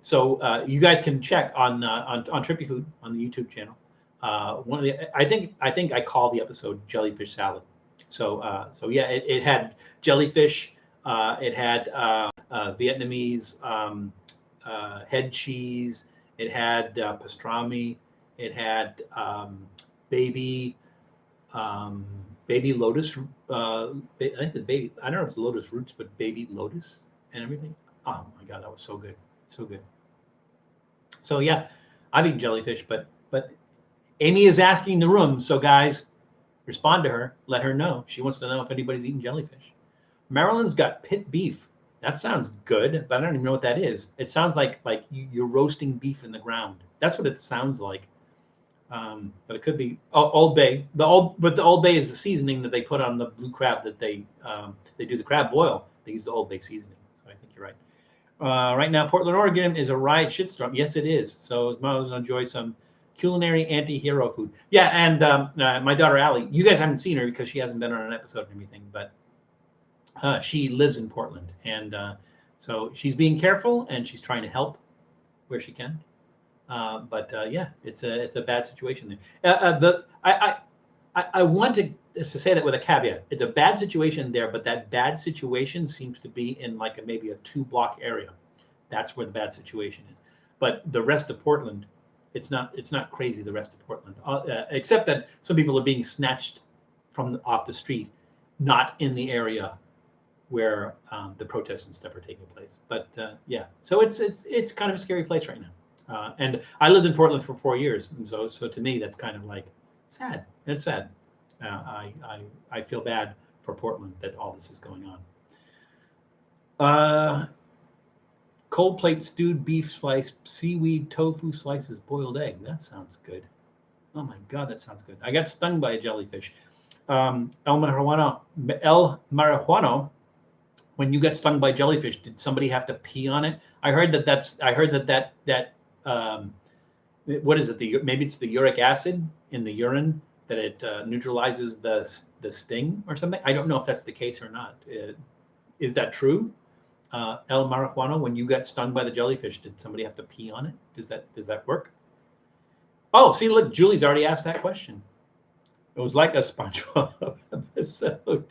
So you guys can check on Trippy Food on the YouTube channel. I think I call the episode Jellyfish Salad. So yeah, it had jellyfish. It had Vietnamese head cheese. It had pastrami. It had baby lotus. I think the baby. I don't know if it's lotus roots, but baby lotus and everything. Oh my God, that was so good, so good. So yeah, I've eaten jellyfish, but Amy is asking the room. So guys, respond to her. Let her know. She wants to know if anybody's eaten jellyfish. Maryland's got pit beef. That sounds good, but I don't even know what that is. It sounds like you're roasting beef in the ground. That's what it sounds like. But it could be Old Bay. The Old Bay is the seasoning that they put on the blue crab that they do the crab boil. They use the Old Bay seasoning. So I think you're right. Right now, Portland, Oregon is a riot shitstorm. Yes, it is. So I was enjoy some culinary anti-hero food. Yeah, and my daughter Allie. You guys haven't seen her because she hasn't been on an episode or anything, but. She lives in Portland, and so she's being careful and she's trying to help where she can. But yeah, it's a bad situation there. I want to say that with a caveat. It's a bad situation there, but that bad situation seems to be in like maybe a 2-block area. That's where the bad situation is. But the rest of Portland, it's not crazy. The rest of Portland, except that some people are being snatched off the street, not in the area where the protests and stuff are taking place. But yeah, so it's kind of a scary place right now. And I lived in Portland for 4 years, and so to me that's kind of like sad. It's sad. I feel bad for Portland that all this is going on. Cold plate stewed beef slice, seaweed tofu slices, boiled egg. That sounds good. Oh my God, that sounds good. I got stung by a jellyfish. El Marijuano. When you get stung by jellyfish, did somebody have to pee on it? I heard that what is it? Maybe it's the uric acid in the urine that it neutralizes the sting or something. I don't know if that's the case or not. Is that true? El Marijuana, when you got stung by the jellyfish, did somebody have to pee on it? Does that work? Oh, see, look, Julie's already asked that question. It was like a SpongeBob episode.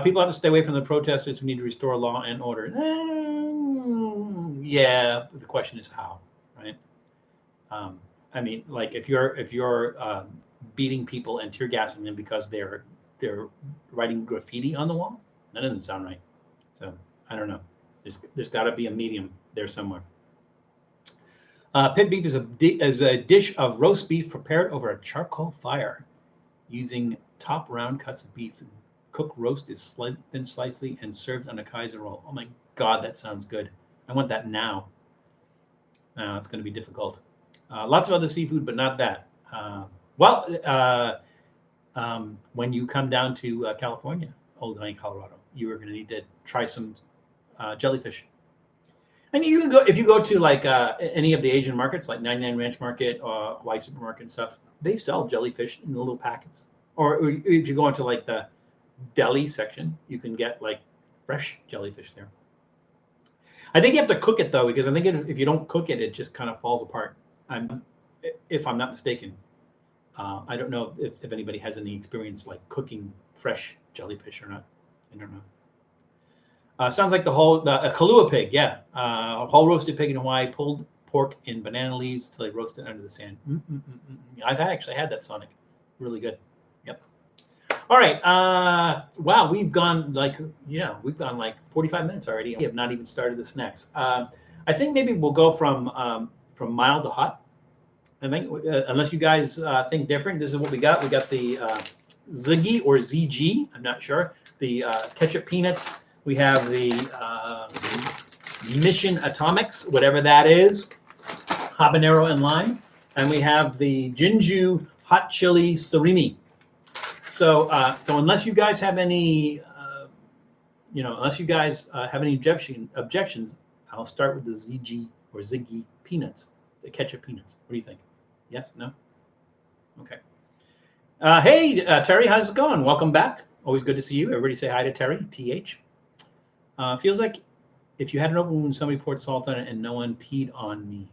People have to stay away from the protesters who need to restore law and order. Yeah, the question is how, right? I mean, like if you're beating people and tear gassing them because they're writing graffiti on the wall, that doesn't sound right. So I don't know. There's got to be a medium there somewhere. Pit beef is a dish of roast beef prepared over a charcoal fire using top round cuts of beef. Cooked roast is thin slicely and served on a Kaiser roll. Oh my God, that sounds good. I want that now. It's going to be difficult. Lots of other seafood, but not that. When you come down to California, Old Lake, Colorado, you are going to need to try some jellyfish. And you can go if you go to like any of the Asian markets, like 99 Ranch Market or Hawaii Supermarket and stuff. They sell jellyfish in the little packets. Or if you go into like the deli section, you can get like fresh jellyfish there. I think you have to cook it though, because I think if you don't cook it, it just kind of falls apart. If I'm not mistaken. I don't know if anybody has any experience like cooking fresh jellyfish or not. I don't know. Sounds like a Kahlua pig, yeah. A whole roasted pig in Hawaii, pulled pork in banana leaves till they roast it under the sand. I've actually had that, Sonic. Really good. Yep. All right. Wow, we've gone like 45 minutes already. We have not even started the snacks. I think maybe we'll go from mild to hot. I think unless you guys think different, this is what we got. We got the XiGi or XiGi. I'm not sure. The ketchup peanuts. We have the Mission Atomix, whatever that is, habanero and lime, and we have the Junju hot chili surimi. So unless you guys have any, objections, I'll start with the XiGi or XiGi peanuts, the ketchup peanuts. What do you think? Yes? No? Okay. Hey, Terry, how's it going? Welcome back. Always good to see you. Everybody say hi to Terry, TH. Feels like if you had an open wound, somebody poured salt on it and no one peed on me.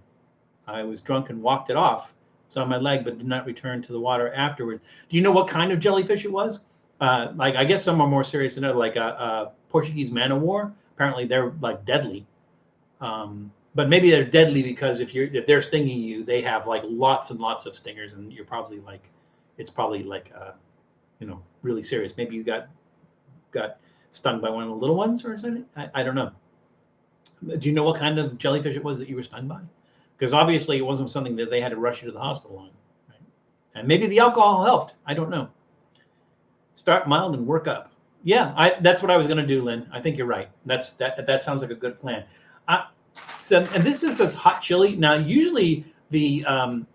I was drunk and walked it off. So on my leg, but did not return to the water afterwards. Do you know what kind of jellyfish it was? Like, I guess some are more serious than others, like a Portuguese man-o-war. Apparently they're like deadly. But maybe they're deadly because if they're stinging you, they have like lots and lots of stingers, and you're probably like, it's probably like, really serious. Maybe you got stung by one of the little ones or something. I don't know. Do you know what kind of jellyfish it was that you were stung by? Because obviously it wasn't something that they had to rush you to the hospital on. Right? And maybe the alcohol helped. I don't know. Start mild and work up. Yeah, that's what I was going to do, Lynn. I think you're right. That sounds like a good plan. And this is this hot chili. Now, usually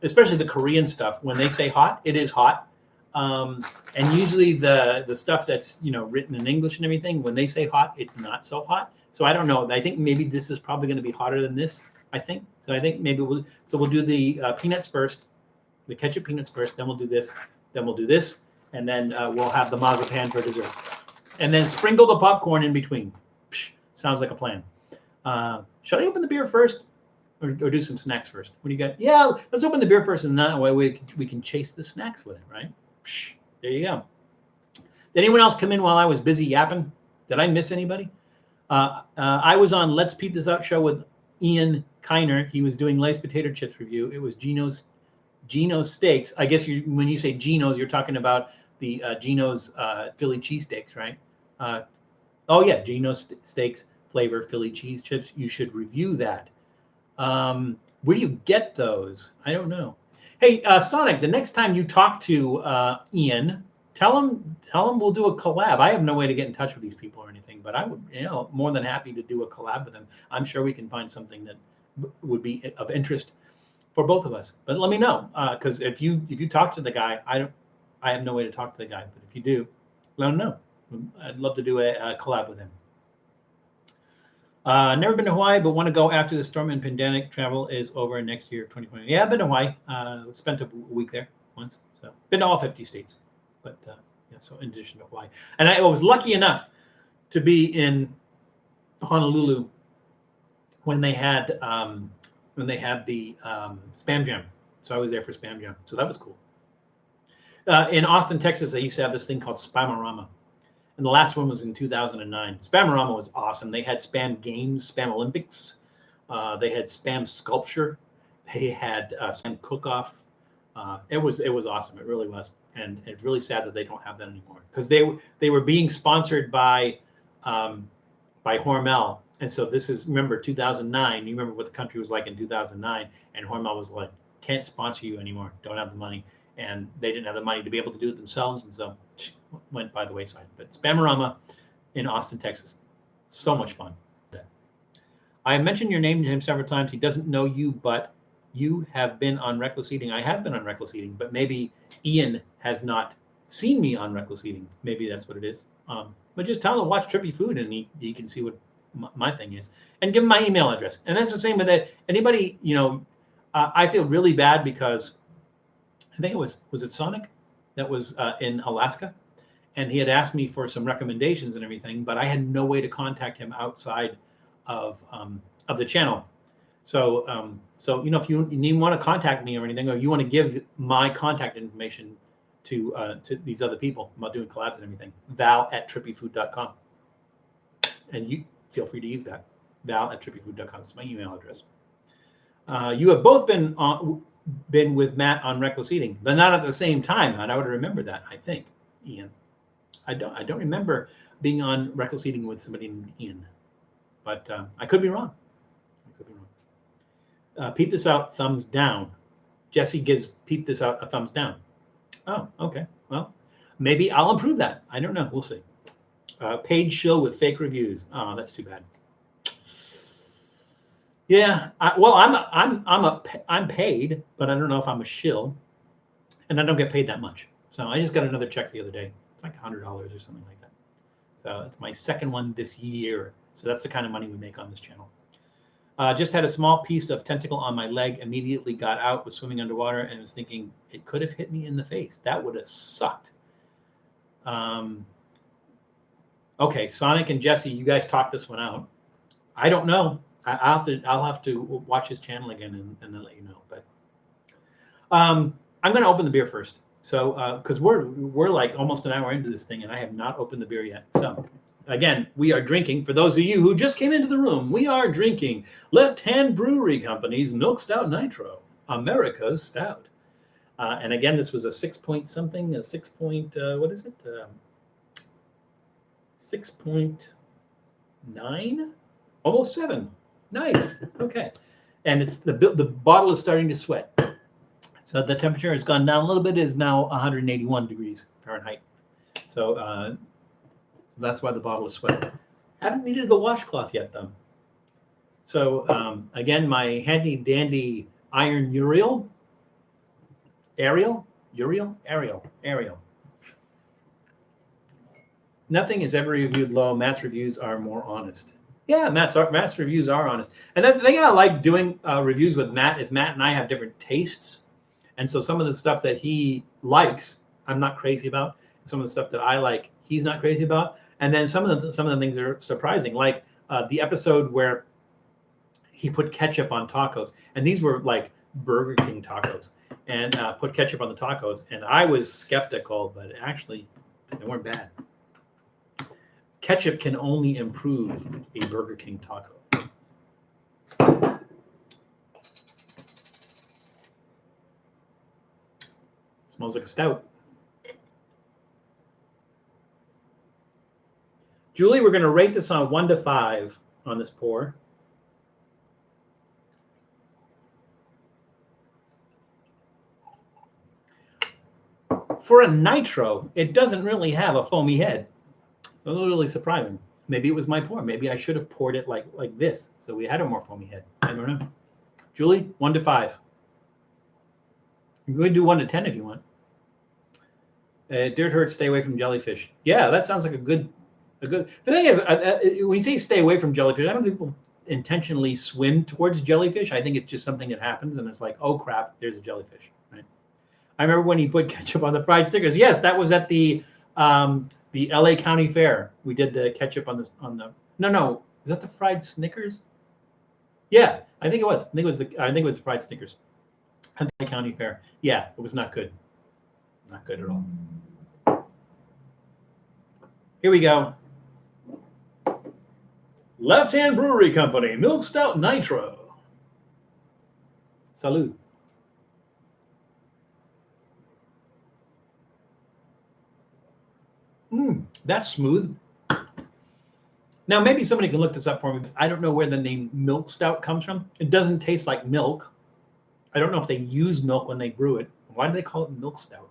especially the Korean stuff, when they say hot, it is hot. And usually the stuff that's written in English and everything, when they say hot, it's not so hot. So I don't know. I think maybe this is probably going to be hotter than this. I think so. I think maybe we'll do the peanuts first, the ketchup peanuts first. Then we'll do this. Then we'll do this, and then we'll have the mazapan for dessert, and then sprinkle the popcorn in between. Psh, sounds like a plan. Should I open the beer first, or do some snacks first? What do you got? Yeah, let's open the beer first, and that way we can chase the snacks with it, right? Psh, there you go. Did anyone else come in while I was busy yapping? Did I miss anybody? I was on Let's Peep This Out show with Ian Kiner. He was doing Lay's potato chips review. It was Gino's steaks. I guess when you say Gino's, you're talking about the Gino's Philly cheesesteaks, right? Oh yeah, Gino's steaks flavor Philly cheese chips. You should review that. Where do you get those? I don't know. Hey, Sonic, the next time you talk to Ian, tell him we'll do a collab. I have no way to get in touch with these people or anything, but I would, more than happy to do a collab with them. I'm sure we can find something that would be of interest for both of us. But let me know, because if you talk to the guy, I have no way to talk to the guy. But if you do, let him know. I'd love to do a collab with him. Never been to Hawaii, but want to go after the storm and pandemic travel is over next year, 2020. Yeah, I've been to Hawaii. Spent a week there once. So been to all 50 states. But yeah, so in addition to Hawaii. And I was lucky enough to be in Honolulu when they had the Spam Jam. So I was there for Spam Jam. So that was cool. In Austin, Texas, they used to have this thing called Spamorama. And the last one was in 2009. Spamorama was awesome. They had Spam Games, Spam Olympics. They had Spam Sculpture. They had Spam Cook-Off. It was awesome. It really was. And it's really sad that they don't have that anymore, because they were being sponsored by Hormel. And so this is, remember, 2009. You remember what the country was like in 2009. And Hormel was like, can't sponsor you anymore. Don't have the money. And they didn't have the money to be able to do it themselves. And so went by the wayside. But Spamorama in Austin, Texas. So much fun. I mentioned your name to him several times. He doesn't know you, but you have been on Reckless Eating. I have been on Reckless Eating, but maybe Ian has not seen me on Reckless Eating. Maybe that's what it is. But just tell him to watch Trippy Food, and he can see my thing is, and give them my email address. And that's the same with that. Anybody, I feel really bad because I think was it Sonic that was in Alaska, and he had asked me for some recommendations and everything, but I had no way to contact him outside of the channel. So if you want to contact me or anything, or you want to give my contact information to these other people about doing collabs and everything, val@trippyfood.com, and you feel free to use that. val@trippyfood.com is my email address. You have both been with Matt on Reckless Eating, but not at the same time. And I would remember that, I think, Ian. I don't remember being on Reckless Eating with somebody named Ian, but I could be wrong. Peep this out, thumbs down. Jesse gives Peep this out a thumbs down. Oh, okay. Well, maybe I'll improve that. I don't know. We'll see. Paid shill with fake reviews. Oh, that's too bad. Yeah. I'm paid, but I don't know if I'm a shill, and I don't get paid that much. So I just got another check the other day. It's like $100 or something like that. So it's my second one this year. So that's the kind of money we make on this channel. Just had a small piece of tentacle on my leg, immediately got out, was swimming underwater, and was thinking it could have hit me in the face. That would have sucked. Okay, Sonic and Jesse, you guys talk this one out. I don't know. I'll have to watch his channel again and then let you know. But I'm going to open the beer first. So because we're like almost an hour into this thing, and I have not opened the beer yet. So again, we are drinking. For those of you who just came into the room, we are drinking Left Hand Brewery Company's Milk Stout Nitro, America's Stout. And again, this was a 6 point something, what is it? 6.9, almost 7. Nice. Okay. And it's the bottle is starting to sweat. So the temperature has gone down a little bit. It is now 181 degrees Fahrenheit. So that's why the bottle is sweating. Haven't needed the washcloth yet, though. So again, my handy dandy iron Ariel. Nothing is ever reviewed low. Matt's reviews are more honest. Yeah, Matt's reviews are honest. And the thing I like doing reviews with Matt is Matt and I have different tastes. And so some of the stuff that he likes, I'm not crazy about. Some of the stuff that I like, he's not crazy about. And then some of the things are surprising, like the episode where he put ketchup on tacos, and these were like Burger King tacos, and put ketchup on the tacos, and I was skeptical, but actually they weren't bad. Ketchup can only improve a Burger King taco. Smells like a stout. Julie, we're going to rate this on 1 to 5 on this pour. For a nitro, it doesn't really have a foamy head. A little really surprising. Maybe it was my pour. Maybe I should have poured it like this, so we had a more foamy head. I don't know. Julie, 1 to 5. You're going to do 1 to 10 if you want. Dirt hurts. Stay away from jellyfish. Yeah, that sounds like a good. The thing is, when you say stay away from jellyfish, I don't think people intentionally swim towards jellyfish. I think it's just something that happens, and it's like, oh crap, there's a jellyfish. Right? I remember when he put ketchup on the fried Snickers. Yes, that was at the LA County Fair. We did the ketchup on the. No, is that the fried Snickers? Yeah, I think it was. I think it was the fried Snickers at the county fair. Yeah, it was not good. Not good at all. Here we go. Left Hand Brewery Company, Milk Stout Nitro. Salud. That's smooth. Now, maybe somebody can look this up for me. I don't know where the name Milk Stout comes from. It doesn't taste like milk. I don't know if they use milk when they brew it. Why do they call it Milk Stout?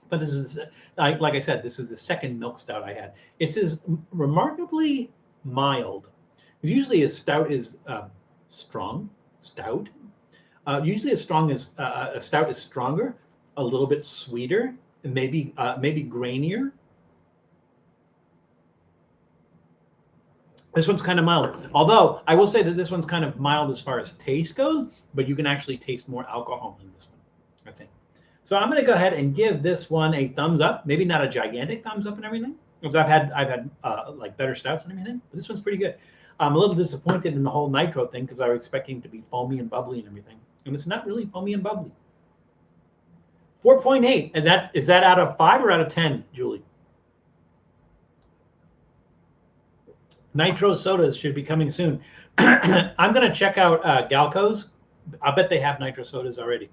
But this is, like I said, this is the second Milk Stout I had. It is remarkably mild. Because usually a stout is strong, stout. Usually a stout is stronger, a little bit sweeter, and maybe grainier. This one's kind of mild. Although I will say that this one's kind of mild as far as taste goes, but you can actually taste more alcohol in this one, I think. So I'm going to go ahead and give this one a thumbs up. Maybe not a gigantic thumbs up and everything, because I've had like better stouts and everything. But this one's pretty good. I'm a little disappointed in the whole Nitro thing because I was expecting it to be foamy and bubbly and everything, and it's not really foamy and bubbly. 4.8, and is that out of 5 or out of 10, Julie? Nitro sodas should be coming soon. I'm going to check out Calico's. I bet they have Nitro sodas already.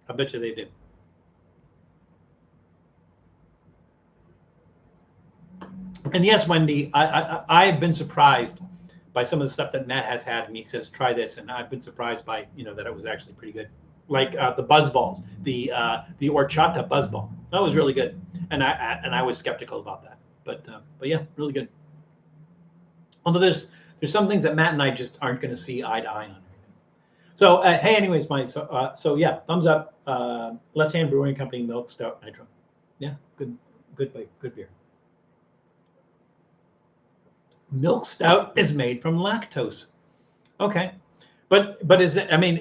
I bet you they do. And yes, Wendy, I've been surprised by some of the stuff that Matt has had, and he says try this, and I've been surprised by that it was actually pretty good. Like the buzz balls, the horchata buzz ball, that was really good, and I was skeptical about that, but yeah, really good. Although there's some things that Matt and I just aren't going to see eye to eye on. So hey, anyways, so yeah, thumbs up. Left Hand Brewing Company Milk Stout Nitro. Yeah, good beer. Milk stout is made from lactose. Okay, but is it? I mean,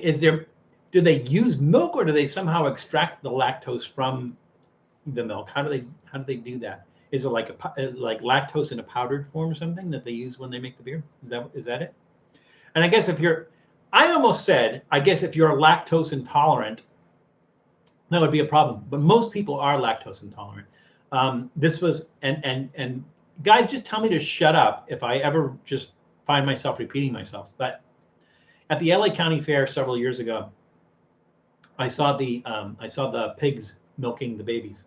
do they use milk, or do they somehow extract the lactose from the milk? How do they do that? Is it like lactose in a powdered form or something that they use when they make the beer? Is that it? And I guess if you're lactose intolerant, that would be a problem. But most people are lactose intolerant. This was and guys, just tell me to shut up if I ever just find myself repeating myself. But at the LA County Fair several years ago, I saw the pigs milking the babies.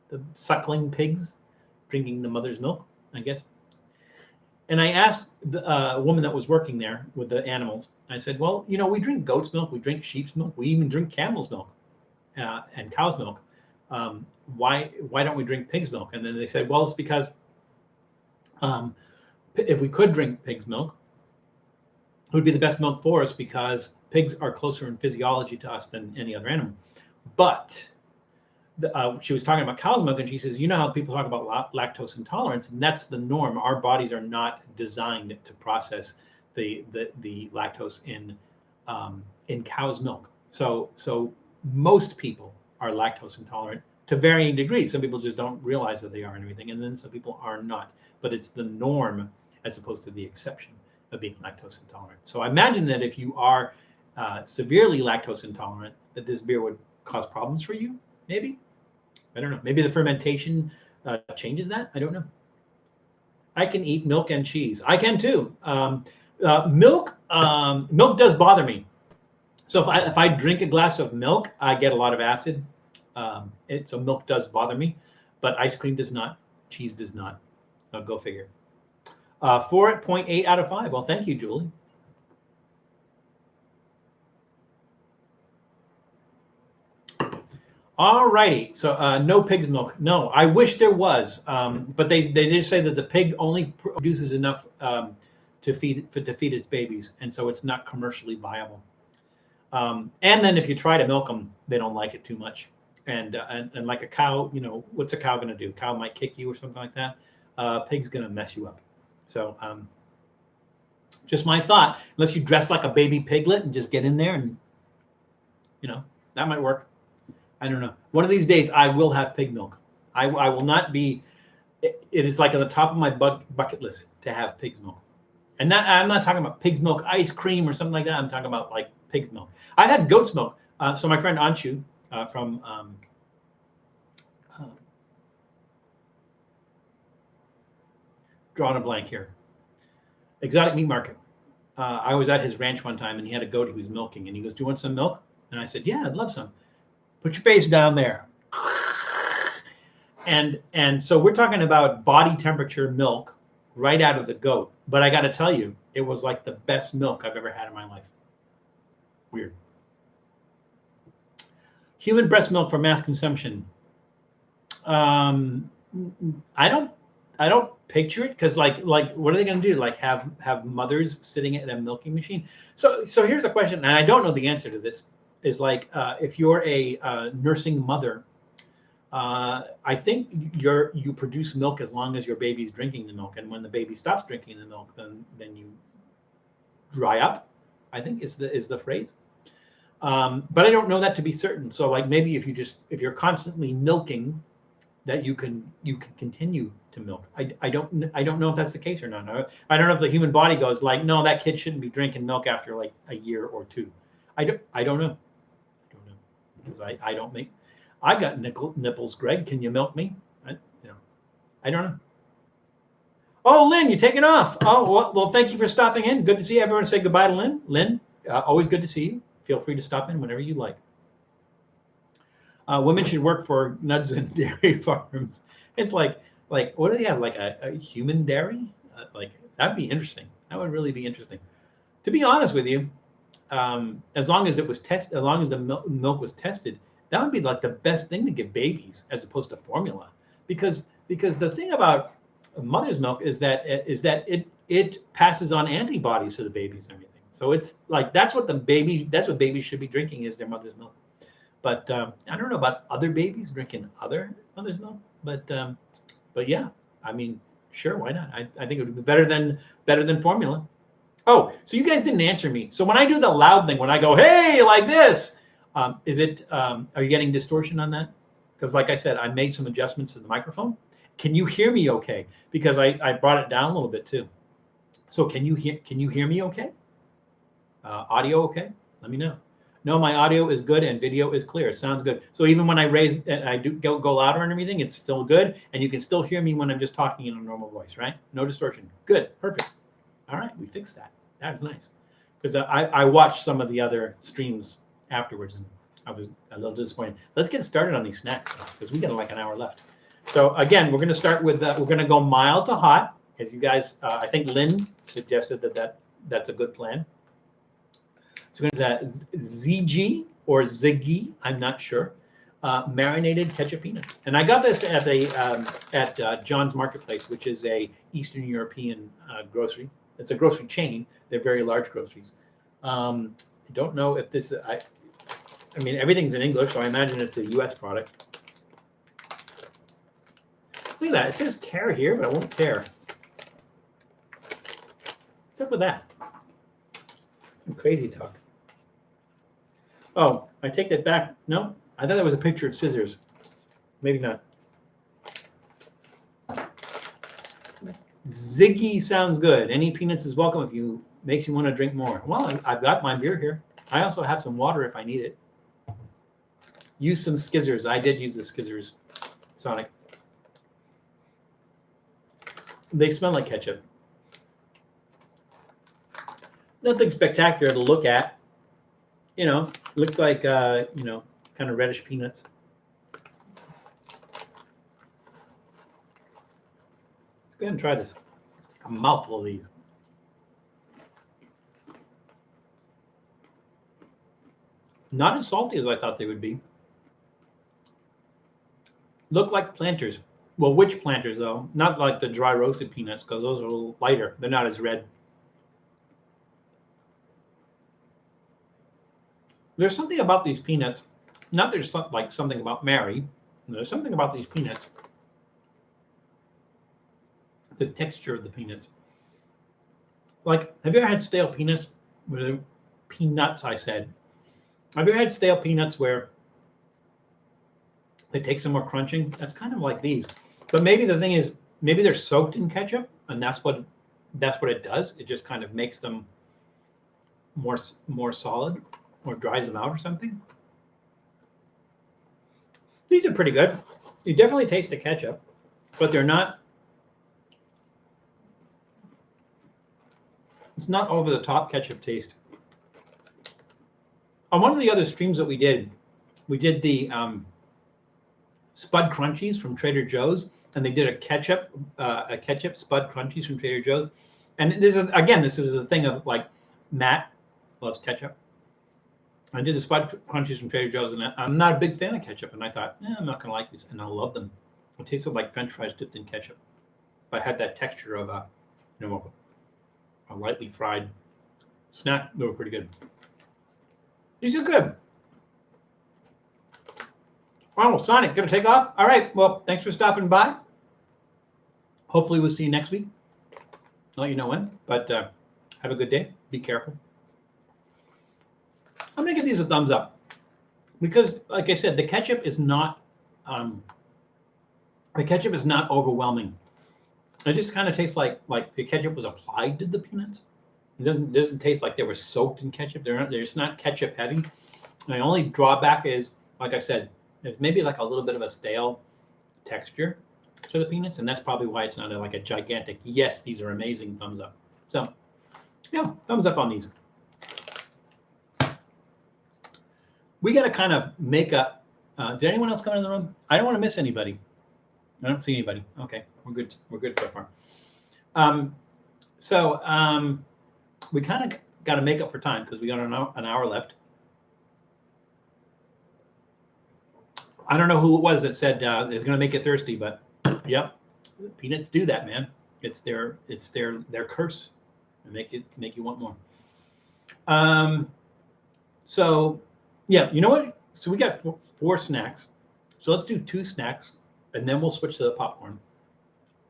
The suckling pigs drinking the mother's milk, I guess. And I asked the woman that was working there with the animals, I said, well, we drink goat's milk, we drink sheep's milk, we even drink camel's milk and cow's milk. Why don't we drink pig's milk? And then they said, well, it's because if we could drink pig's milk, it would be the best milk for us because pigs are closer in physiology to us than any other animal. But she was talking about cow's milk, and she says, how people talk about lactose intolerance, and that's the norm. Our bodies are not designed to process the lactose in cow's milk. So most people are lactose intolerant to varying degrees. Some people just don't realize that they are and everything, and then some people are not. But it's the norm as opposed to the exception of being lactose intolerant. So I imagine that if you are severely lactose intolerant, that this beer would cause problems for you, maybe. I don't know. Maybe the fermentation changes that. I don't know. I can eat milk and cheese. I can too. Milk does bother me. So if I drink a glass of milk, I get a lot of acid. So milk does bother me, but ice cream does not. Cheese does not. So go figure. 4.8 out of 5. Well, thank you, Julie. All righty. So no pig's milk. No, I wish there was, but they did say that the pig only produces enough to feed its babies, and so it's not commercially viable. And then if you try to milk them, they don't like it too much. And like a cow, what's a cow going to do? Cow might kick you or something like that. Pig's going to mess you up. So just my thought. Unless you dress like a baby piglet and just get in there, and that might work. I don't know. One of these days, I will have pig milk. I will not be. It is like at the top of my bucket list to have pig's milk, and I'm not talking about pig's milk ice cream or something like that. I'm talking about like pig's milk. I've had goat's milk. So my friend Anshu from drawing a blank here. Exotic Meat Market. I was at his ranch one time, and he had a goat he was milking, and he goes, "Do you want some milk?" And I said, "Yeah, I'd love some." Put your face down there. And so we're talking about body temperature milk right out of the goat. But I got to tell you, it was like the best milk I've ever had in my life. Weird. Human breast milk for mass consumption. I don't picture it because like what are they going to do? Like have mothers sitting at a milking machine? So here's a question, and I don't know the answer to this. Is like if you're a nursing mother, I think you produce milk as long as your baby's drinking the milk, and when the baby stops drinking the milk, then you dry up. I think is the phrase. But I don't know that to be certain. So like maybe if you're constantly milking, that you can continue to milk. I don't know if that's the case or not. I don't know if the human body goes like, no, that kid shouldn't be drinking milk after like a year or two. I don't know. I don't know because I don't make. I got nipples, Greg. Can you milk me? I don't know. Oh, Lynn, you're taking off. Oh, well, thank you for stopping in. Good to see you. Everyone say goodbye to Lynn. Lynn, always good to see you. Feel free to stop in whenever you like. Women should work for nuts and dairy farms. It's like what do they have? Like a human dairy? Like that'd be interesting. That would really be interesting. To be honest with you, as long as it was tested, as long as the milk was tested, that would be like the best thing to give babies as opposed to formula. Because the thing about mother's milk is that it passes on antibodies to the babies and everything. So it's like that's what babies should be drinking is their mother's milk. But I don't know about other babies drinking other mother's milk. But yeah, I mean, sure, why not? I think it would be better than formula. Oh, so you guys didn't answer me. So when I do the loud thing, when I go, hey, like this, are you getting distortion on that? Because like I said, I made some adjustments to the microphone. Can you hear me okay? Because I brought it down a little bit too. So can you hear me okay? Audio okay? Let me know. No, my audio is good and video is clear. Sounds good. So even when I raise and I do go louder and everything, it's still good. And you can still hear me when I'm just talking in a normal voice, right? No distortion. Good. Perfect. All right. We fixed that. That was nice. Because I watched some of the other streams afterwards and I was a little disappointed. Let's get started on these snacks because we got like an hour left. So again, we're going to start with, we're going to go mild to hot. As you guys, I think Lynn suggested that's a good plan. So we're going to XiGi or XiGi, I'm not sure. Marinated ketchup peanuts, and I got this at John's Marketplace, which is a Eastern European grocery. It's a grocery chain. They're very large groceries. I don't know if this. I mean, everything's in English, so I imagine it's a U.S. product. Look at that. It says tear here, but I won't tear. What's up with that? Some crazy talk. Oh, I take that back. No, I thought that was a picture of scissors. Maybe not. XiGi sounds good. Any peanuts is welcome if you makes you want to drink more. Well, I've got my beer here. I also have some water if I need it. Use some skizzers. I did use the skizzers, Sonic. They smell like ketchup. Nothing spectacular to look at. You know, looks like, you know, kind of reddish peanuts. Let's go ahead and try this. A mouthful of these. Not as salty as I thought they would be. Look like Planters. Well, which Planters, though? Not like the dry roasted peanuts, because those are a little lighter. They're not as red. There's something about these peanuts. Not there's like something about Mary. There's something about these peanuts. The texture of the peanuts. Like, have you ever had stale peanuts? Peanuts, I said. Have you ever had stale peanuts where they take some more crunching? That's kind of like these. But maybe the thing is, maybe they're soaked in ketchup, and that's what it does. It just kind of makes them more solid. Or dries them out or something. These are pretty good. You definitely taste the ketchup, but they're not. It's not over the top ketchup taste. On one of the other streams that we did the Spud Crunchies from Trader Joe's, and they did a ketchup Spud Crunchies from Trader Joe's. And this is a thing of like Matt loves ketchup. I did the Spud Crunchies from Trader Joe's, and I'm not a big fan of ketchup. And I thought, I'm not going to like these, and I love them. It tasted like French fries dipped in ketchup. But I had that texture of a lightly fried snack. They were pretty good. These are good. Oh, Sonic, gonna take off? All right. Well, thanks for stopping by. Hopefully we'll see you next week. I'll let you know when, but have a good day. Be careful. I'm gonna give these a thumbs up because, like I said, the ketchup is not overwhelming. It just kind of tastes like the ketchup was applied to the peanuts. It doesn't taste like they were soaked in ketchup. They're just not ketchup heavy. And the only drawback is, like I said, there's maybe like a little bit of a stale texture to the peanuts, and that's probably why it's not like a gigantic, yes, these are amazing, thumbs up. So, yeah, thumbs up on these. We got to kind of make up. Did anyone else come in the room? I don't want to miss anybody. I don't see anybody. Okay, we're good. We're good so far. We kind of got to make up for time because we got an hour left. I don't know who it was that said it's going to make you thirsty, but yep, peanuts do that, man. It's their curse, and make you want more. So yeah, you know what? So we got four snacks. So let's do 2 snacks, and then we'll switch to the popcorn.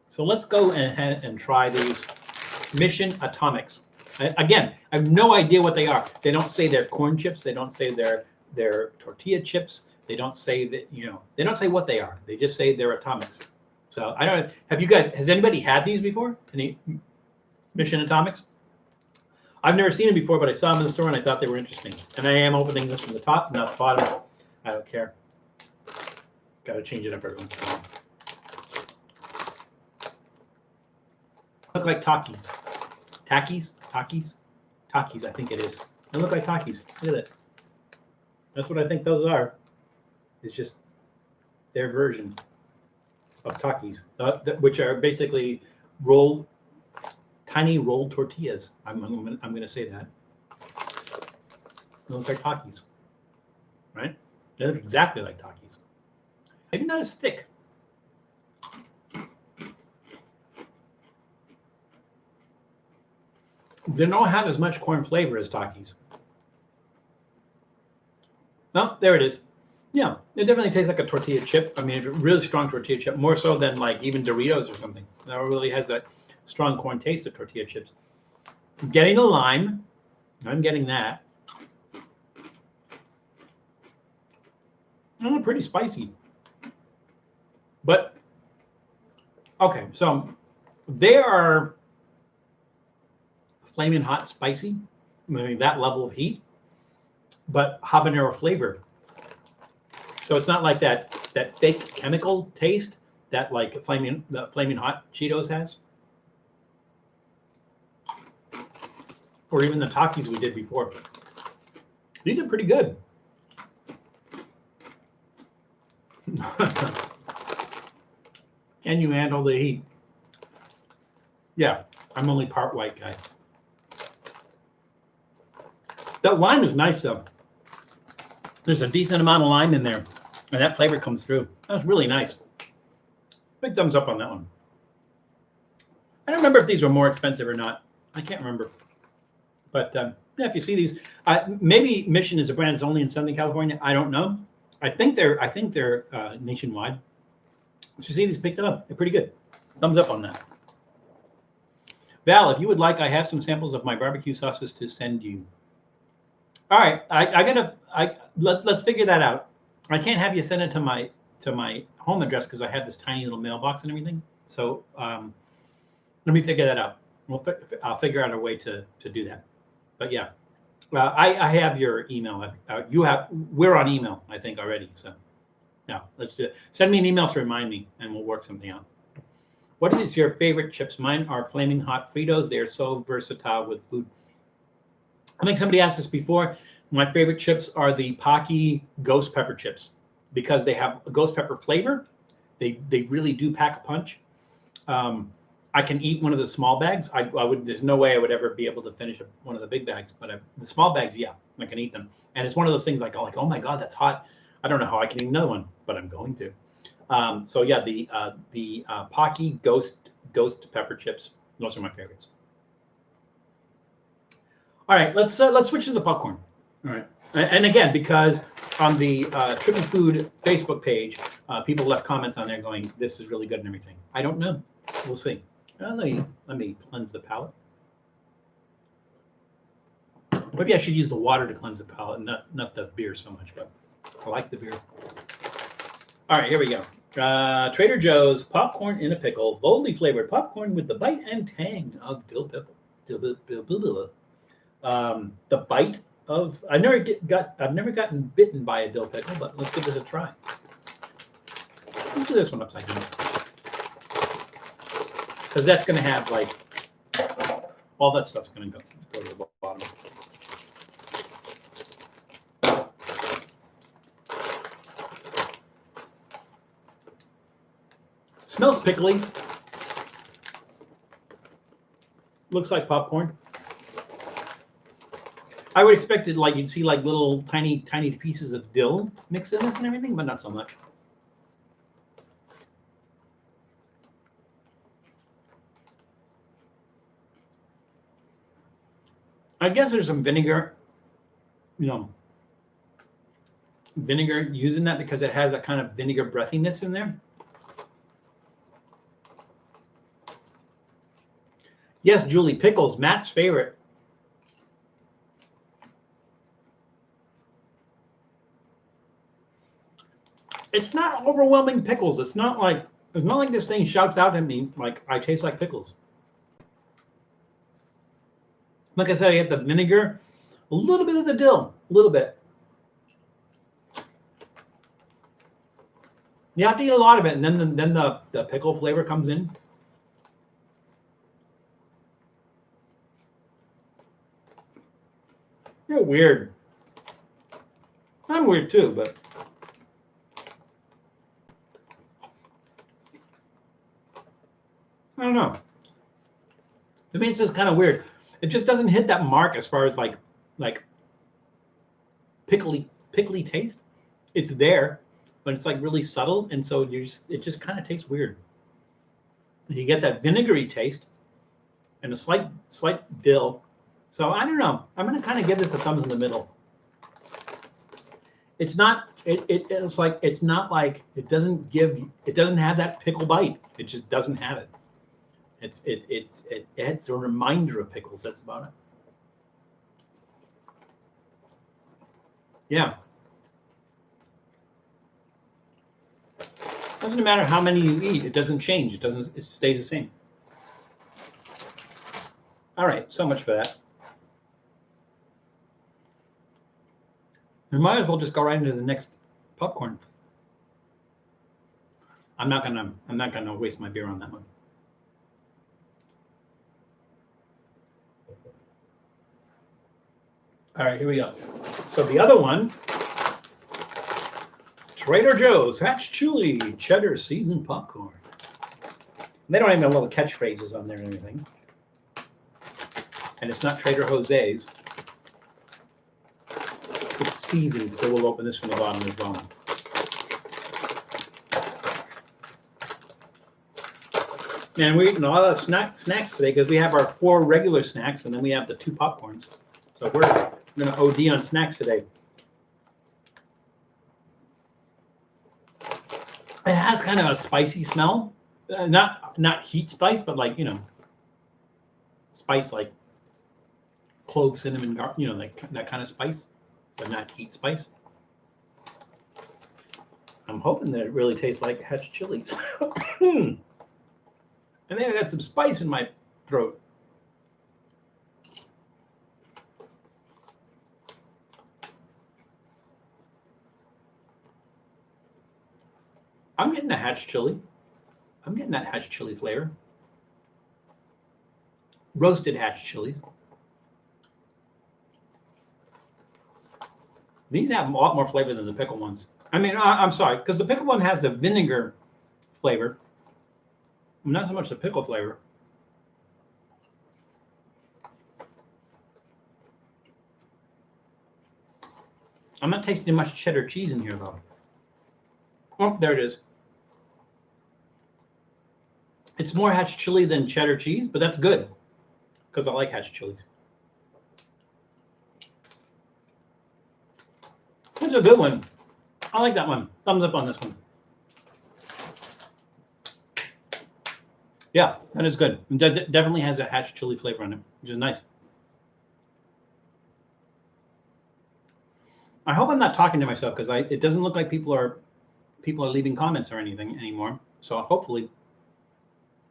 So let's go ahead and try these Mission Atomix. Again, I have no idea what they are. They don't say they're corn chips. They don't say they're tortilla chips. They don't say that, they don't say what they are. They just say they're Atomics. So I don't know. Has anybody had these before? Any Mission Atomix? I've never seen them before, but I saw them in the store and I thought they were interesting. And I am opening this from the top, not the bottom. I don't care. Got to change it up every once in a while. Look like Takis. Takis, I think it is. They look like Takis. Look at it. That's what I think those are. It's just their version of Takis, which are basically tiny rolled tortillas. I'm going to say that. They look like Takis, right? They look exactly like Takis. Maybe not as thick. They don't have as much corn flavor as Takis. Oh, there it is. Yeah, it definitely tastes like a tortilla chip. I mean, it's a really strong tortilla chip, more so than like even Doritos or something. That really has that strong corn taste of tortilla chips. I'm getting the lime. I'm getting that. Oh, pretty spicy. But, okay, so they are flaming hot spicy. I mean, that level of heat, but habanero flavor. So it's not like that fake chemical taste that like the flaming hot Cheetos has, or even the Takis we did before. These are pretty good. Can you handle the heat? Yeah, I'm only part white guy. That lime is nice though. There's a decent amount of lime in there, and that flavor comes through. That's really nice. Big thumbs up on that one. I don't remember if these were more expensive or not. I can't remember. But yeah, if you see these, maybe Mission is a brand that's only in Southern California. I don't know. I think they're nationwide. If you see these, picked it up. They're pretty good. Thumbs up on that. Val, if you would like, I have some samples of my barbecue sauces to send you. All right, let's figure that out. I can't have you send it to my home address because I have this tiny little mailbox and everything. So let me figure that out. I'll figure out a way to do that. But yeah, I have your email. We're on email, I think, already. So yeah, let's do it. Send me an email to remind me, and we'll work something out. What is your favorite chips? Mine are Flaming Hot Fritos. They are so versatile with food. I think somebody asked this before. My favorite chips are the Pocky Ghost Pepper chips because they have a ghost pepper flavor. They really do pack a punch. I can eat one of the small bags. I would. There's no way I would ever be able to finish one of the big bags, but the small bags, yeah, I can eat them. And it's one of those things like, oh my God, that's hot. I don't know how I can eat another one, but I'm going to. So yeah, the Pocky Ghost Pepper chips. Those are my favorites. All right, let's switch to the popcorn. All right, and again, because on the Trippy Food Facebook page, people left comments on there going, "This is really good" and everything. I don't know. We'll see. Let me cleanse the palate. Maybe I should use the water to cleanse the palate, and not the beer so much. But I like the beer. All right, here we go. Trader Joe's popcorn in a pickle, boldly flavored popcorn with the bite and tang of dill pickle. The bite of I've never gotten bitten by a dill pickle, but let's give this a try. Let's do this one upside down because that's going to have like all that stuff's going to go to the bottom. Smells pickly. Looks like popcorn. I would expect it like you'd see like little tiny pieces of dill mixed in this and everything, but not so much. I guess there's some vinegar, vinegar using that because it has a kind of vinegar breathiness in there. Yes, Julie, pickles, Matt's favorite. It's not overwhelming pickles. It's not like this thing shouts out at me like I taste like pickles. Like I said, I get the vinegar, a little bit of the dill, a little bit. You have to eat a lot of it, and then the pickle flavor comes in. You're weird. I'm weird too, but I don't know. To me, it's just kind of weird. It just doesn't hit that mark as far as like pickly taste. It's there, but it's like really subtle, and so it just kind of tastes weird. You get that vinegary taste and a slight dill. So I don't know. I'm going to kind of give this a thumbs in the middle. It's not. It's not like it doesn't have that pickle bite. It just doesn't have it. It's a reminder of pickles. That's about it. Yeah. Doesn't matter how many you eat. It doesn't change. It stays the same. All right. So much for that. We might as well just go right into the next popcorn. I'm not gonna waste my beer on that one. All right, here we go. So the other one, Trader Joe's Hatch Chili Cheddar Seasoned Popcorn. They don't even have little catchphrases on there or anything. And it's not Trader Jose's. It's seasoned, so we'll open this from the bottom as well. And we're eating a lot of snacks today because we have our 4 regular snacks and then we have the 2 popcorns. So we're going to OD on snacks today. It has kind of a spicy smell, not heat spice, but like spice like clove, cinnamon, like that kind of spice, but not heat spice. I'm hoping that it really tastes like Hatch chilies. I think I got some spice in my throat. I'm getting the Hatch chili. I'm getting that Hatch chili flavor. Roasted Hatch chilies. These have a lot more flavor than the pickle ones. I mean, I'm sorry, because the pickle one has the vinegar flavor. Not so much the pickle flavor. I'm not tasting much cheddar cheese in here, though. Oh, there it is. It's more Hatch chili than cheddar cheese, but that's good because I like Hatch chilies. That's a good one. I like that one. Thumbs up on this one. Yeah, that is good. It definitely has a hatch chili flavor on it, which is nice. I hope I'm not talking to myself because it doesn't look like people are leaving comments or anything anymore. So hopefully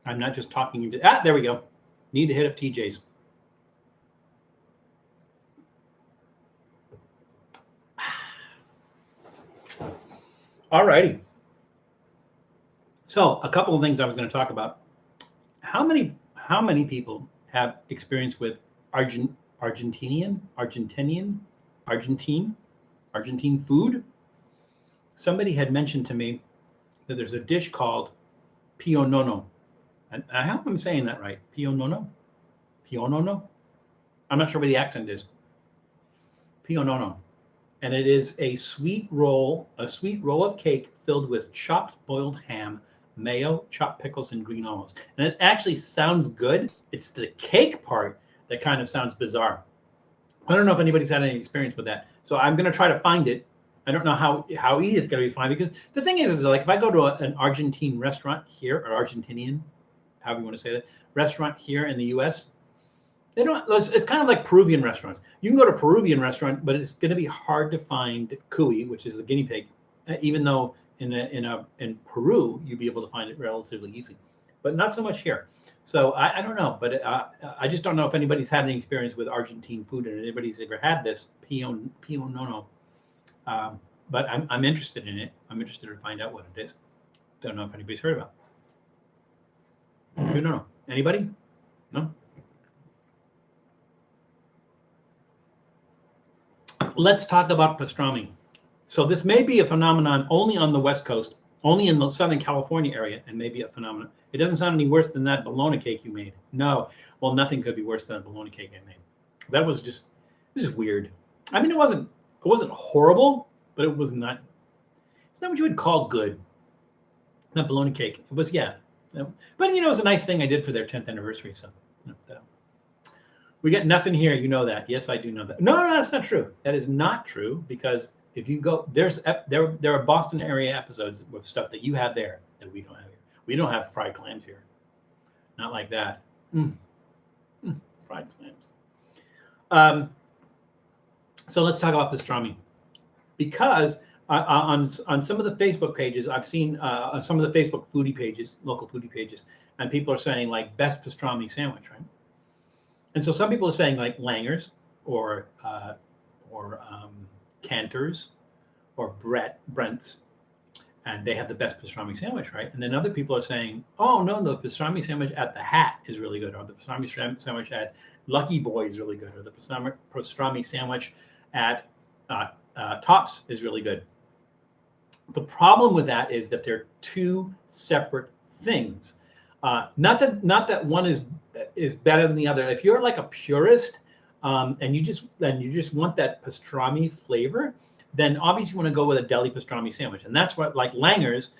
I'm not just talking to, there we go. Need to hit up TJ's. All righty. So a couple of things I was going to talk about. How many people have experience with Argentine food? Somebody had mentioned to me that there's a dish called pionono. And I hope I'm saying that right. Pionono? I'm not sure where the accent is. Pionono. And it is a sweet roll-up cake filled with chopped boiled ham, mayo, chopped pickles, and green olives. And it actually sounds good. It's the cake part that kind of sounds bizarre. I don't know if anybody's had any experience with that. So I'm going to try to find it. I don't know how easy it's going to be fine, because the thing is like if I go to an Argentine restaurant here, or Argentinian, however you want to say that, restaurant here in the U.S., they don't. It's kind of like Peruvian restaurants. You can go to a Peruvian restaurant, but it's going to be hard to find cuy, which is the guinea pig, even though in Peru you'd be able to find it relatively easy, but not so much here. So I don't know, but I just don't know if anybody's had any experience with Argentine food and anybody's ever had this pionono. But I'm interested in it. I'm interested to find out what it is. Don't know if anybody's heard about it. Pionono. Anybody? No? Let's talk about pastrami. So this may be a phenomenon only on the West Coast, only in the Southern California area, and maybe a phenomenon. It doesn't sound any worse than that bologna cake you made. No, well, nothing could be worse than a bologna cake I made. That was just weird. I mean, it wasn't horrible, but it was not. It's not what you would call good. That bologna cake. It was, yeah. But it was a nice thing I did for their 10th anniversary. So we got nothing here. You know that. Yes, I do know that. No, that's not true. That is not true, because if you go, there are Boston area episodes with stuff that you have there that we don't have here. We don't have fried clams here. Not like that. Fried clams. So let's talk about pastrami, because on some of the Facebook pages, I've seen on some of the Facebook foodie pages, local foodie pages, and people are saying like best pastrami sandwich, right? And so some people are saying like Langer's or Cantor's or Brent's, and they have the best pastrami sandwich, right? And then other people are saying, oh no, the pastrami sandwich at the Hat is really good, or the pastrami sandwich at Lucky Boy is really good, or the pastrami sandwich at Tops is really good. The problem with that is that they're two separate things. Not that one is better than the other. If you're like a purist and you just want that pastrami flavor, then obviously you want to go with a deli pastrami sandwich, and that's what, like Langer's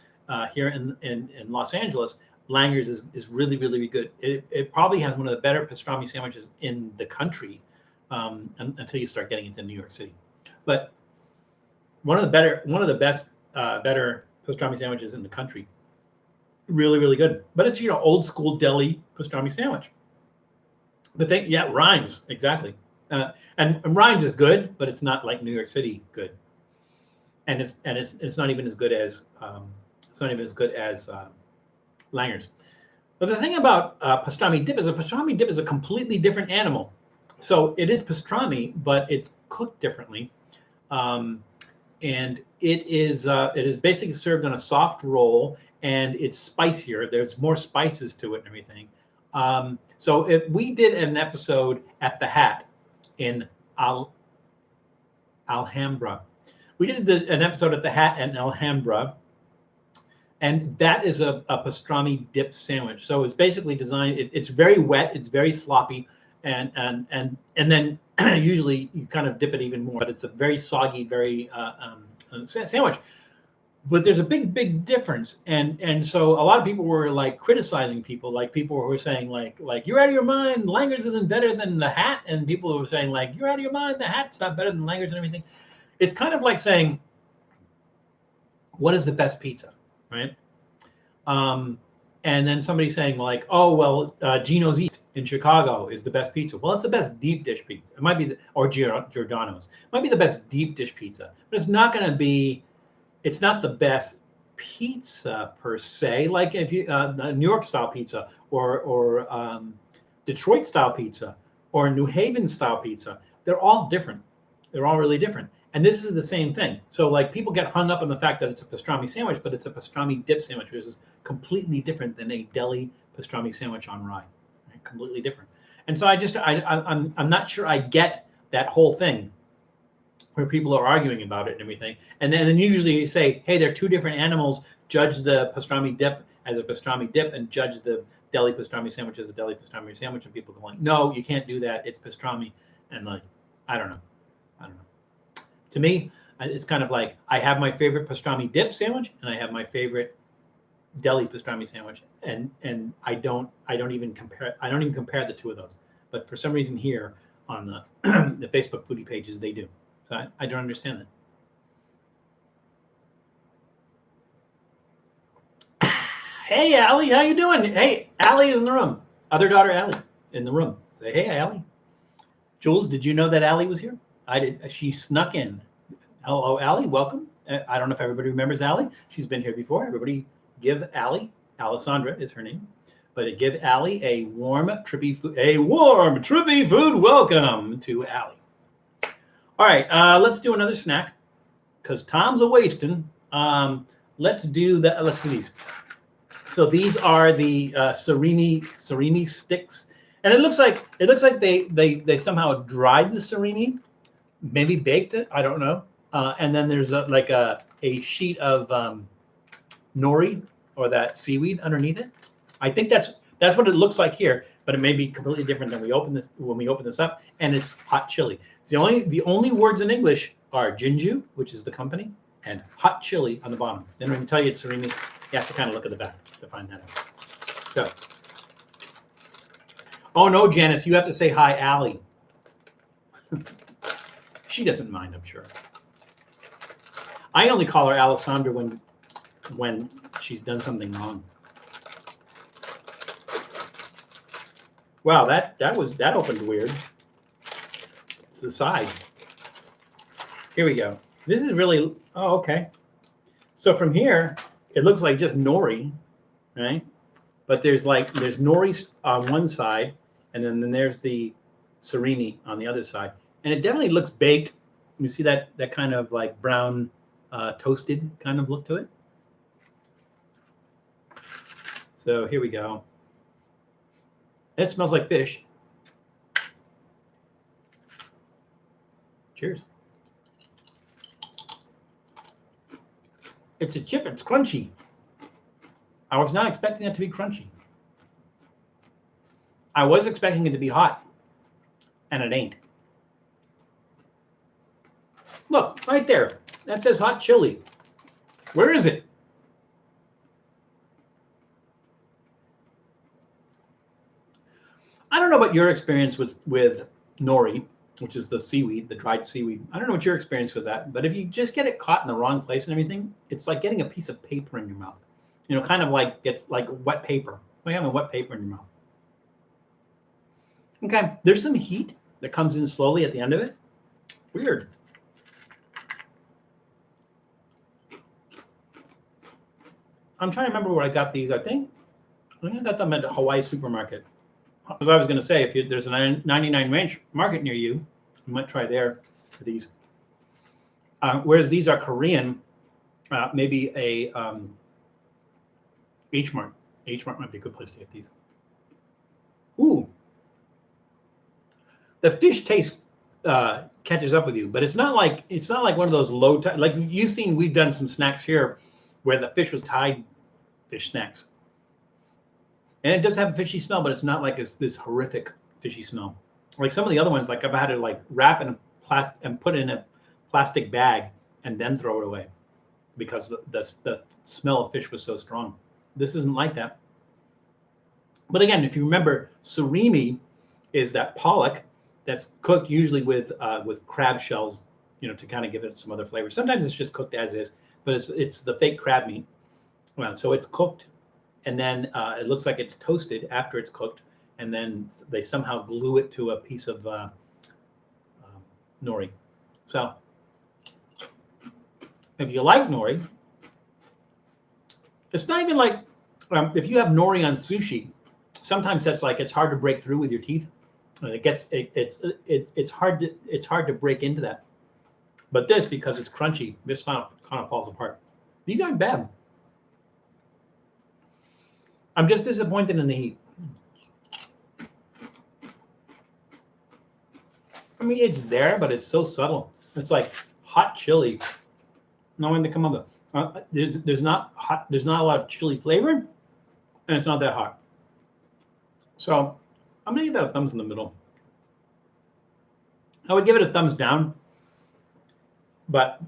here in Los Angeles. Langer's is really, really good. It probably has one of the better pastrami sandwiches in the country until you start getting into New York City. But one of the best better pastrami sandwiches in the country. Really, really good. But it's old school deli pastrami sandwich. The thing, yeah, Rhymes, exactly. And Rhymes is good, but it's not like New York City good. And it's not even as good as Langer's. But the thing about pastrami dip is a completely different animal. So it is pastrami, but it's cooked differently, and it is basically served on a soft roll, and it's spicier. There's more spices to it and everything. So if we did an episode at the Hat in Alhambra, we did an episode at the Hat in Alhambra, and that is a pastrami dip sandwich. So it's basically designed. It's very wet. It's very sloppy, and then usually you kind of dip it even more. But it's a very soggy, very sandwich. But there's a big difference, and so a lot of people were like criticizing people, like people who were saying like you're out of your mind, Langer's isn't better than the Hat, and people were saying like you're out of your mind, the Hat's not better than Langer's and everything. It's kind of like saying, what is the best pizza, right? And then somebody saying like, oh, well, Gino's East in Chicago is the best pizza. Well, it's the best deep dish pizza. It might be, or Giordano's. It might be the best deep dish pizza, but it's not going to be, it's not the best pizza per se. Like if you, New York style pizza or Detroit style pizza or New Haven style pizza, they're all different. They're all really different. And this is the same thing. So like people get hung up on the fact that it's a pastrami sandwich, but it's a pastrami dip sandwich, which is completely different than a deli pastrami sandwich on rye. Right? Completely different. And so I'm not sure I get that whole thing where people are arguing about it and everything. And then usually you say, hey, they're two different animals. Judge the pastrami dip as a pastrami dip and judge the deli pastrami sandwich as a deli pastrami sandwich. And people go like, no, you can't do that. It's pastrami. And like, I don't know. To me, it's kind of like I have my favorite pastrami dip sandwich and I have my favorite deli pastrami sandwich, and I don't even compare the two of those. But for some reason here on the the Facebook foodie pages they do. So I don't understand that. Hey Allie, how you doing? Hey, Allie is in the room. Other daughter Allie in the room. Say hey Allie. Jules, did you know that Allie was here? I did. She snuck in. Hello, Allie. Welcome. I don't know if everybody remembers Allie. She's been here before. Everybody give Allie, Alessandra is her name, but give Allie a warm Trippy Food welcome to Allie. All right, let's do another snack because time's a wasting. Let's do these. So these are the surimi sticks, and it looks like they somehow dried the surimi. Maybe baked it, I don't know. And then there's a sheet of nori or that seaweed underneath it. I think that's what it looks like here, but it may be completely different than when we open this up. And it's hot chili. It's the only words in English are Junju, which is the company, and hot chili on the bottom. Then when we tell you it's surimi, you have to kind of look at the back to find that out. So, oh no, Janice, you have to say hi, Allie. She doesn't mind, I'm sure. I only call her Alessandra when she's done something wrong. Wow, that opened weird. It's the side. Here we go. This is really, oh, okay. So from here, it looks like just nori, right? But there's nori on one side, and then there's the surimi on the other side. And it definitely looks baked. You see that kind of like brown, toasted kind of look to it. So here we go. It smells like fish. Cheers. It's a chip. It's crunchy. I was not expecting it to be crunchy. I was expecting it to be hot, and it ain't. Look, right there. That says hot chili. Where is it? I don't know what your experience was with nori, which is the seaweed, the dried seaweed. I don't know what your experience with that, but if you just get it caught in the wrong place and everything, it's like getting a piece of paper in your mouth. You know, kind of like it's like wet paper. It's like having wet paper in your mouth. Okay, there's some heat that comes in slowly at the end of it. Weird. I'm trying to remember where I got these. I think I got them at a Hawaii supermarket. As I was going to say, if there's a 99 Ranch market near you, you might try there for these. Whereas these are Korean, maybe a H Mart. H Mart might be a good place to get these. Ooh, the fish taste catches up with you, but it's not like one of those low tide. Like you've seen, we've done some snacks here where the fish was tied fish snacks. And it does have a fishy smell, but it's not like this horrific fishy smell. Like some of the other ones, like I've had to like wrap in a plastic and put it in a plastic bag and then throw it away because the smell of fish was so strong. This isn't like that. But again, if you remember, surimi is that pollock that's cooked usually with crab shells, to kind of give it some other flavor. Sometimes it's just cooked as is, but it's the fake crab meat. So it's cooked, and then it looks like it's toasted after it's cooked, and then they somehow glue it to a piece of nori. So if you like nori, it's not even like if you have nori on sushi, sometimes that's like it's hard to break through with your teeth, and it's hard to break into that. But this, because it's crunchy, this kind of falls apart. These aren't bad. I'm just disappointed in the heat. I mean, it's there, but it's so subtle. It's like hot chili. Knowing to come up with there's not a lot of chili flavor, and it's not that hot. So I'm gonna give that a thumbs in the middle. I would give it a thumbs down, but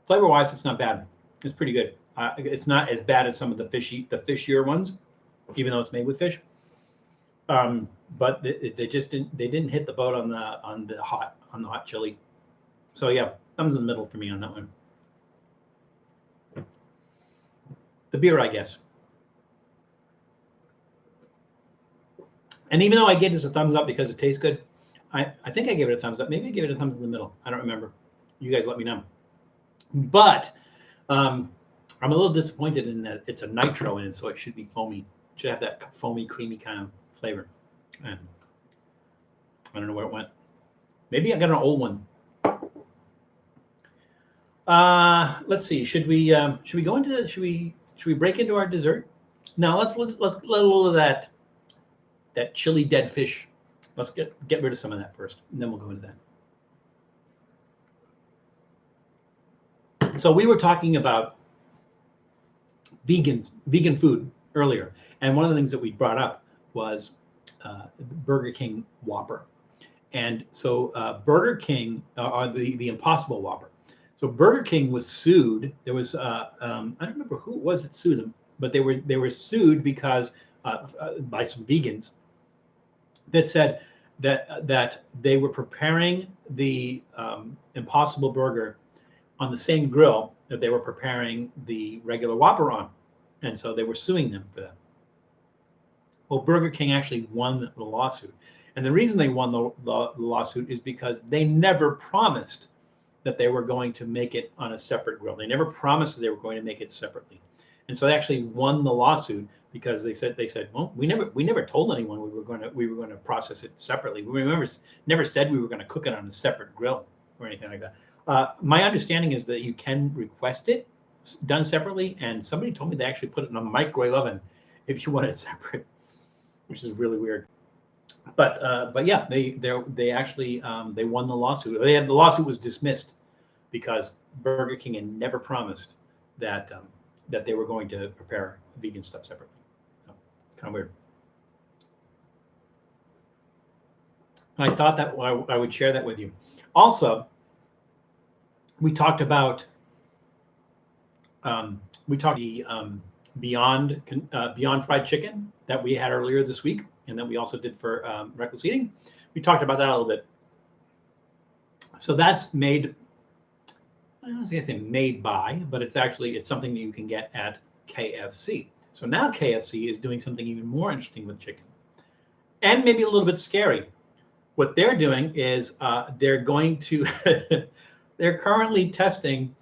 flavor-wise, it's not bad. It's pretty good. It's not as bad as some of the fishier ones, even though it's made with fish. But they didn't hit the boat on the hot chili. So yeah, thumbs in the middle for me on that one. The beer, I guess. And even though I gave this a thumbs up because it tastes good, I think I gave it a thumbs up. Maybe I gave it a thumbs in the middle. I don't remember. You guys let me know. But I'm a little disappointed in that it's a nitro in it, so it should be foamy. It should have that foamy, creamy kind of flavor. And I don't know where it went. Maybe I got an old one. Let's see. Should we go into should we break into our dessert? Now let's let a little of that chili dead fish. Let's get rid of some of that first, and then we'll go into that. So we were talking about vegan food earlier, and one of the things that we brought up was Burger King Whopper, and so Burger King the Impossible Whopper. So Burger King was sued. There was I don't remember who it was that sued them, but they were sued because by some vegans that said that they were preparing the Impossible Burger on the same grill that they were preparing the regular Whopper on, and so they were suing them for that. Well, Burger King actually won the lawsuit, and the reason they won the lawsuit is because they never promised that they were going to make it on a separate grill. They never promised that they were going to make it separately, and so they actually won the lawsuit because they said, well, we never told anyone we were going to process it separately. We never said we were going to cook it on a separate grill or anything like that. My understanding is that you can request it done separately, and somebody told me they actually put it in a microwave oven if you want it separate, which is really weird. But yeah, they actually they won the lawsuit. The lawsuit was dismissed because Burger King had never promised that that they were going to prepare vegan stuff separately. So it's kind of weird. I thought that I would share that with you. Also, we talked about the Beyond Fried Chicken that we had earlier this week, and that we also did for Reckless Eating. We talked about that a little bit. So that's made, I don't want to say made by, but it's something that you can get at KFC. So now KFC is doing something even more interesting with chicken, and maybe a little bit scary. What they're doing is they're going to they're currently testing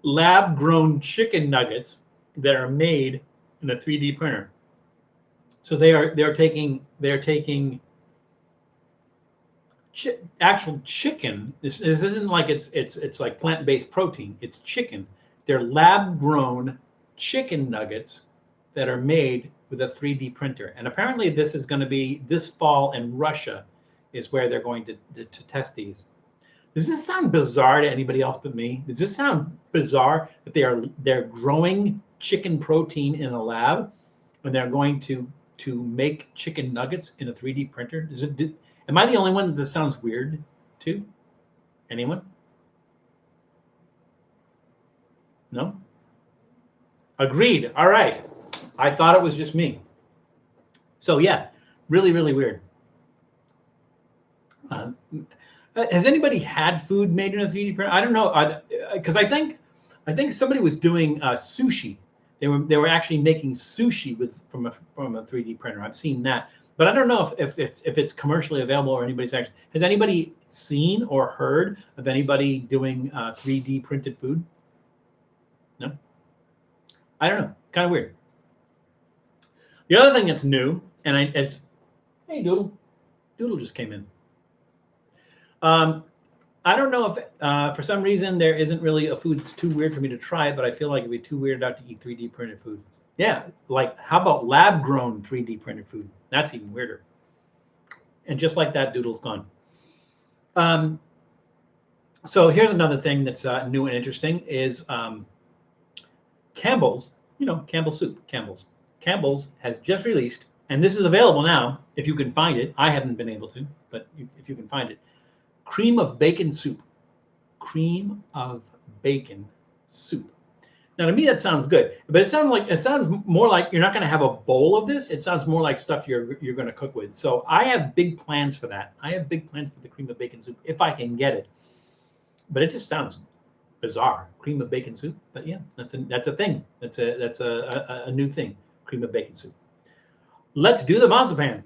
lab-grown chicken nuggets that are made in a 3D printer. So they're taking actual chicken. This isn't like it's like plant-based protein. It's chicken. They're lab-grown chicken nuggets that are made with a 3D printer. And apparently this is going to be this fall in Russia is where they're going to test these. Does this sound bizarre to anybody else but me? Does this sound bizarre that they're growing chicken protein in a lab and they're going to make chicken nuggets in a 3D printer? Am I the only one that this sounds weird to? Anyone? No? Agreed. All right. I thought it was just me. So yeah, really, really weird. Has anybody had food made in a 3D printer? I don't know, because I think somebody was doing sushi. They were actually making sushi from a 3D printer. I've seen that, but I don't know if it's commercially available or anybody's actually. Has anybody seen or heard of anybody doing 3D printed food? No, I don't know. Kind of weird. The other thing that's new, and it's hey Doodle, Doodle just came in. I don't know if for some reason there isn't really a food that's too weird for me to try it, but I feel like it'd be too weird not to eat 3D printed food. Yeah, like how about lab grown 3D printed food? That's even weirder. And just like that, Doodle's gone. So here's another thing that's new and interesting is Campbell's, Campbell's soup, Campbell's has just released, and this is available now if you can find it. I haven't been able to, but if you can find it, cream of bacon soup. Cream of bacon soup. Now to me that sounds good, but it sounds more like you're not going to have a bowl of this. It sounds more like stuff you're going to cook with. So I have big plans for that. I have big plans for the cream of bacon soup if I can get it. But it just sounds bizarre, cream of bacon soup. But yeah, that's a thing. That's a new thing, cream of bacon soup. Let's do the mazapan.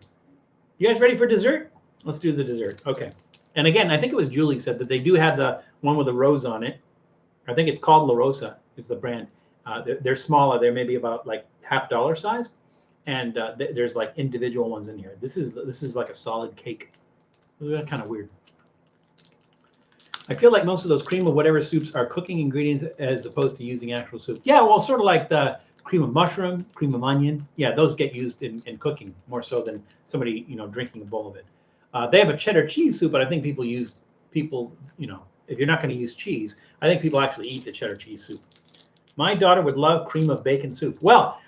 You guys ready for dessert? Let's do the dessert. Okay. And again, I think it was Julie said that they do have the one with a rose on it. I think it's called La Rosa is the brand. They're smaller. They're maybe about like $50 size, and there's like individual ones in here. This is like a solid cake. That's kind of weird. I feel like most of those cream of whatever soups are cooking ingredients as opposed to using actual soup. Yeah, well, sort of like the cream of mushroom, cream of onion. Yeah, those get used in cooking more so than somebody drinking a bowl of it. They have a cheddar cheese soup, but I think people, if you're not going to use cheese, I think people actually eat the cheddar cheese soup. My daughter would love cream of bacon soup. Well,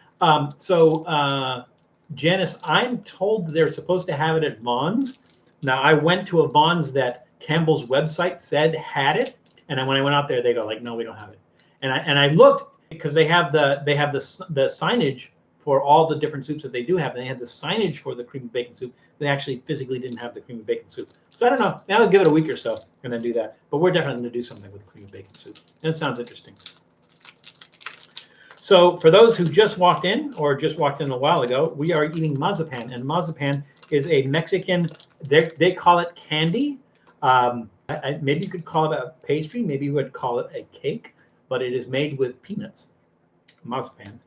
Janice, I'm told they're supposed to have it at Vaughn's. Now, I went to a Vaughn's that Campbell's website said had it, and then when I went out there, they go like, "No, we don't have it." And I looked because they have the signage for all the different soups that they do have. And they had the signage for the cream of bacon soup. They actually physically didn't have the cream of bacon soup. So I don't know. Now I'll give it a week or so and then do that. But we're definitely going to do something with cream of bacon soup. That sounds interesting. So for those who just walked in or just walked in a while ago, we are eating mazapan. And mazapan is a Mexican, they call it candy. Maybe you could call it a pastry. Maybe you would call it a cake. But it is made with peanuts. Mazapan.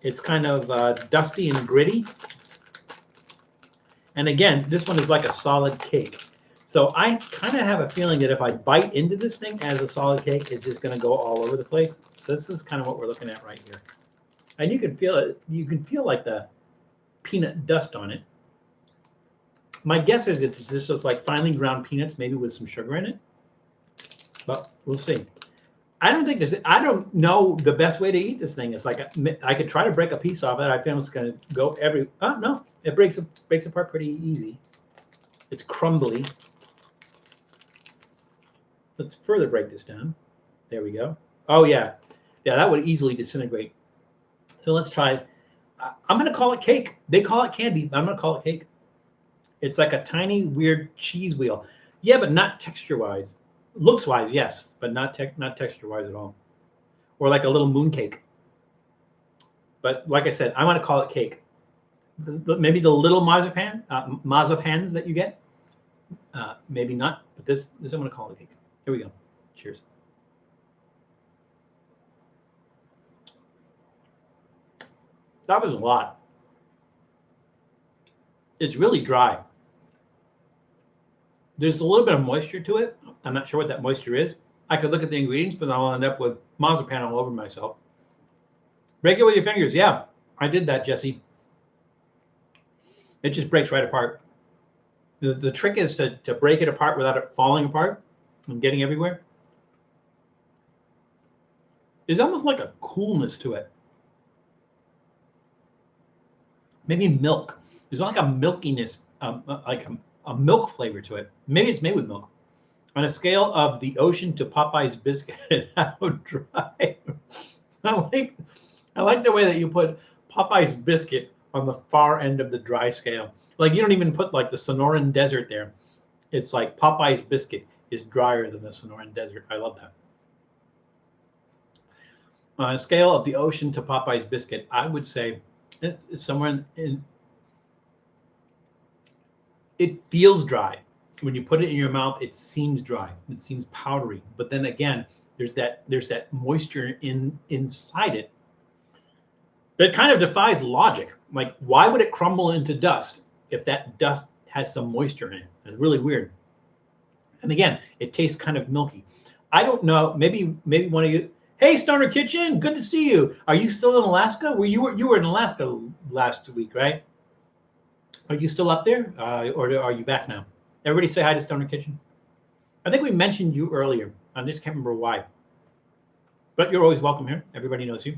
It's kind of dusty and gritty. And again, this one is like a solid cake. So I kind of have a feeling that if I bite into this thing as a solid cake, it's just going to go all over the place. So this is kind of what we're looking at right here. And you can feel it. You can feel like the peanut dust on it. My guess is it's just like finely ground peanuts, maybe with some sugar in it. But we'll see. I don't know the best way to eat this thing. It's like I could try to break a piece off it. I feel it's going to go oh no, it breaks apart pretty easy. It's crumbly. Let's further break this down. There we go. Oh yeah, that would easily disintegrate. So let's try. I'm going to call it cake. They call it candy, but I'm going to call it cake. It's like a tiny weird cheese wheel. Yeah, but not texture-wise. Looks-wise, yes, but not texture-wise at all. Or like a little moon cake. But like I said, I want to call it cake. Maybe the little mazapans that you get. Maybe not, but this I'm going to call it cake. Here we go. Cheers. That was a lot. It's really dry. There's a little bit of moisture to it. I'm not sure what that moisture is. I could look at the ingredients, but I'll end up with mazapan all over myself. Break it with your fingers. Yeah, I did that, Jesse. It just breaks right apart. The trick is to break it apart without it falling apart and getting everywhere. There's almost like a coolness to it. Maybe milk. There's like a milkiness, like a milk flavor to it. Maybe it's made with milk. On a scale of the ocean to Popeye's biscuit, how dry. I like the way that you put Popeye's biscuit on the far end of the dry scale. Like you don't even put like the Sonoran Desert there. It's like Popeye's biscuit is drier than the Sonoran Desert. I love that. On a scale of the ocean to Popeye's biscuit, I would say it's somewhere in. It feels dry. When you put it in your mouth, it seems dry. It seems powdery. But then again, there's that moisture inside it that kind of defies logic. Like, why would it crumble into dust if that dust has some moisture in it? It's really weird. And again, it tastes kind of milky. I don't know. Maybe one of you. Hey, Stoner Kitchen, good to see you. Are you still in Alaska? Well, you were in Alaska last week, right? Are you still up there, or are you back now? Everybody say hi to Stoner Kitchen. I think we mentioned you earlier. I just can't remember why. But you're always welcome here. Everybody knows you.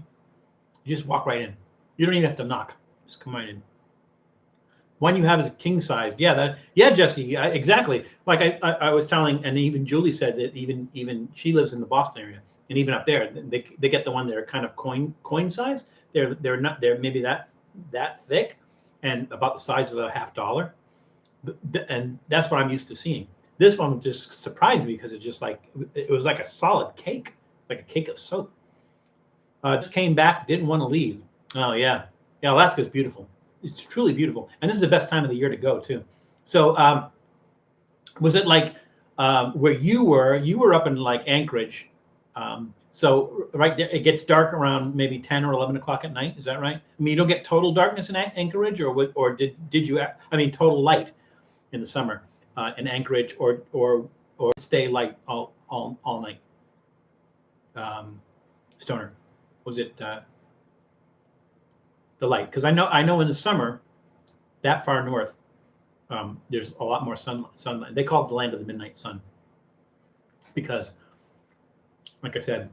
You just walk right in. You don't even have to knock. Just come right in. One you have is a king size. Yeah, Jesse, exactly. Like I was telling, and even Julie said that even she lives in the Boston area, and even up there, they get the one that are kind of coin size. They're maybe that thick, and about the size of a $50. And that's what I'm used to seeing. This one just surprised me because it was like a solid cake, like a cake of soap. Just came back, didn't want to leave. Oh yeah, Alaska's beautiful. It's truly beautiful, and this is the best time of the year to go too. So, was it like where you were? You were up in like Anchorage. So right there, it gets dark around maybe 10 or 11 o'clock at night. Is that right? I mean, you don't get total darkness in Anchorage, or did you? I mean, total light in the summer in Anchorage, or stay light all night. Stoner, was it the light? Because I know in the summer, that far north, there's a lot more sunlight. They call it the land of the midnight sun because, like I said,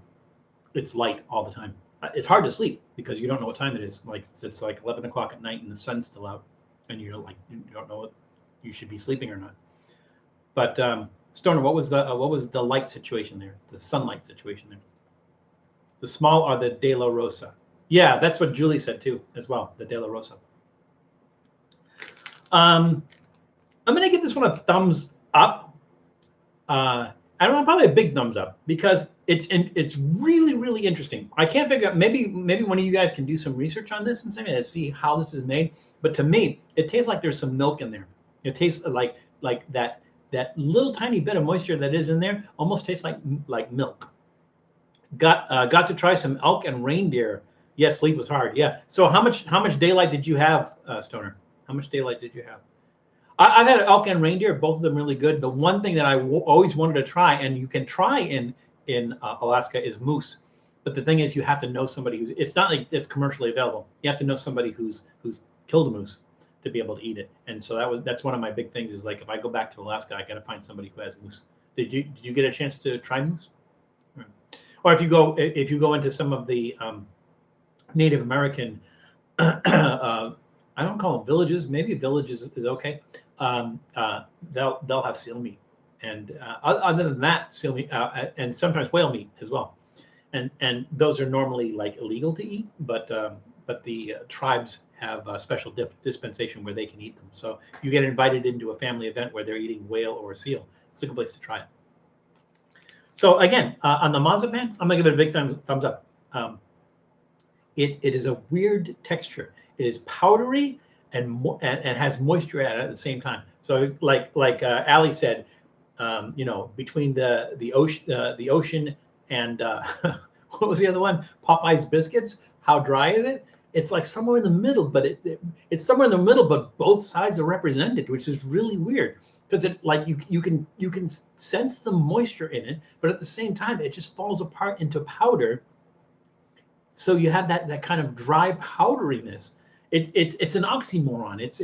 it's light all the time. It's hard to sleep because you don't know what time it is. Like it's like 11 o'clock at night and the sun's still out, and you don't know what you should be sleeping or not. But Stoner, what was the light situation there? The sunlight situation there. The small are the De La Rosa. Yeah, that's what Julie said too, as well. The De La Rosa. I'm gonna give this one a thumbs up. I don't know, probably a big thumbs up because it's really, really interesting. I can't figure out, maybe one of you guys can do some research on this and see how this is made. But to me, it tastes like there's some milk in there. It tastes like that little tiny bit of moisture that is in there almost tastes like milk. Got to try some elk and reindeer. Yes, sleep was hard. Yeah. So how much daylight did you have, Stoner? How much daylight did you have? I've had elk and reindeer, both of them really good. The one thing that I always wanted to try, and you can try in Alaska, is moose. But the thing is, you have to know somebody who's. It's not like it's commercially available. You have to know somebody who's killed a moose to be able to eat it. And so that's one of my big things. Is like if I go back to Alaska, I got to find somebody who has moose. Did you get a chance to try moose? Or if you go into some of the Native American, I don't call them villages. Maybe villages is okay. They'll have seal meat, and other than that, seal meat and sometimes whale meat as well. And those are normally like illegal to eat, but the tribes have a special dispensation where they can eat them. So you get invited into a family event where they're eating whale or seal. It's a good place to try it. So again, on the mazapan, I'm gonna give it a big thumbs up. It is a weird texture. It is powdery and has moisture at the same time. So like Ali said, between the ocean and what was the other one? Popeye's biscuits. How dry is it? It's like somewhere in the middle, but it's somewhere in the middle, but both sides are represented, which is really weird because it like you can sense the moisture in it, but at the same time it just falls apart into powder. So you have that kind of dry powderiness. It's an oxymoron. It's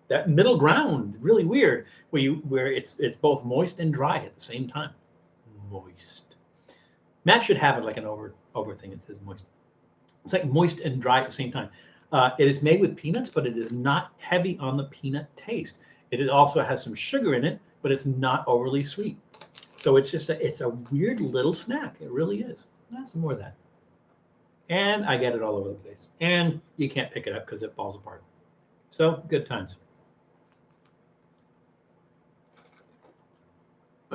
that middle ground, really weird, where it's both moist and dry at the same time. Moist. Matt should have it like an over thing. It says moist. It's like moist and dry at the same time. It is made with peanuts, but it is not heavy on the peanut taste. It also has some sugar in it, but it's not overly sweet. So it's a weird little snack. It really is. That's some more of that. And I get it all over the place. And you can't pick it up because it falls apart. So good times.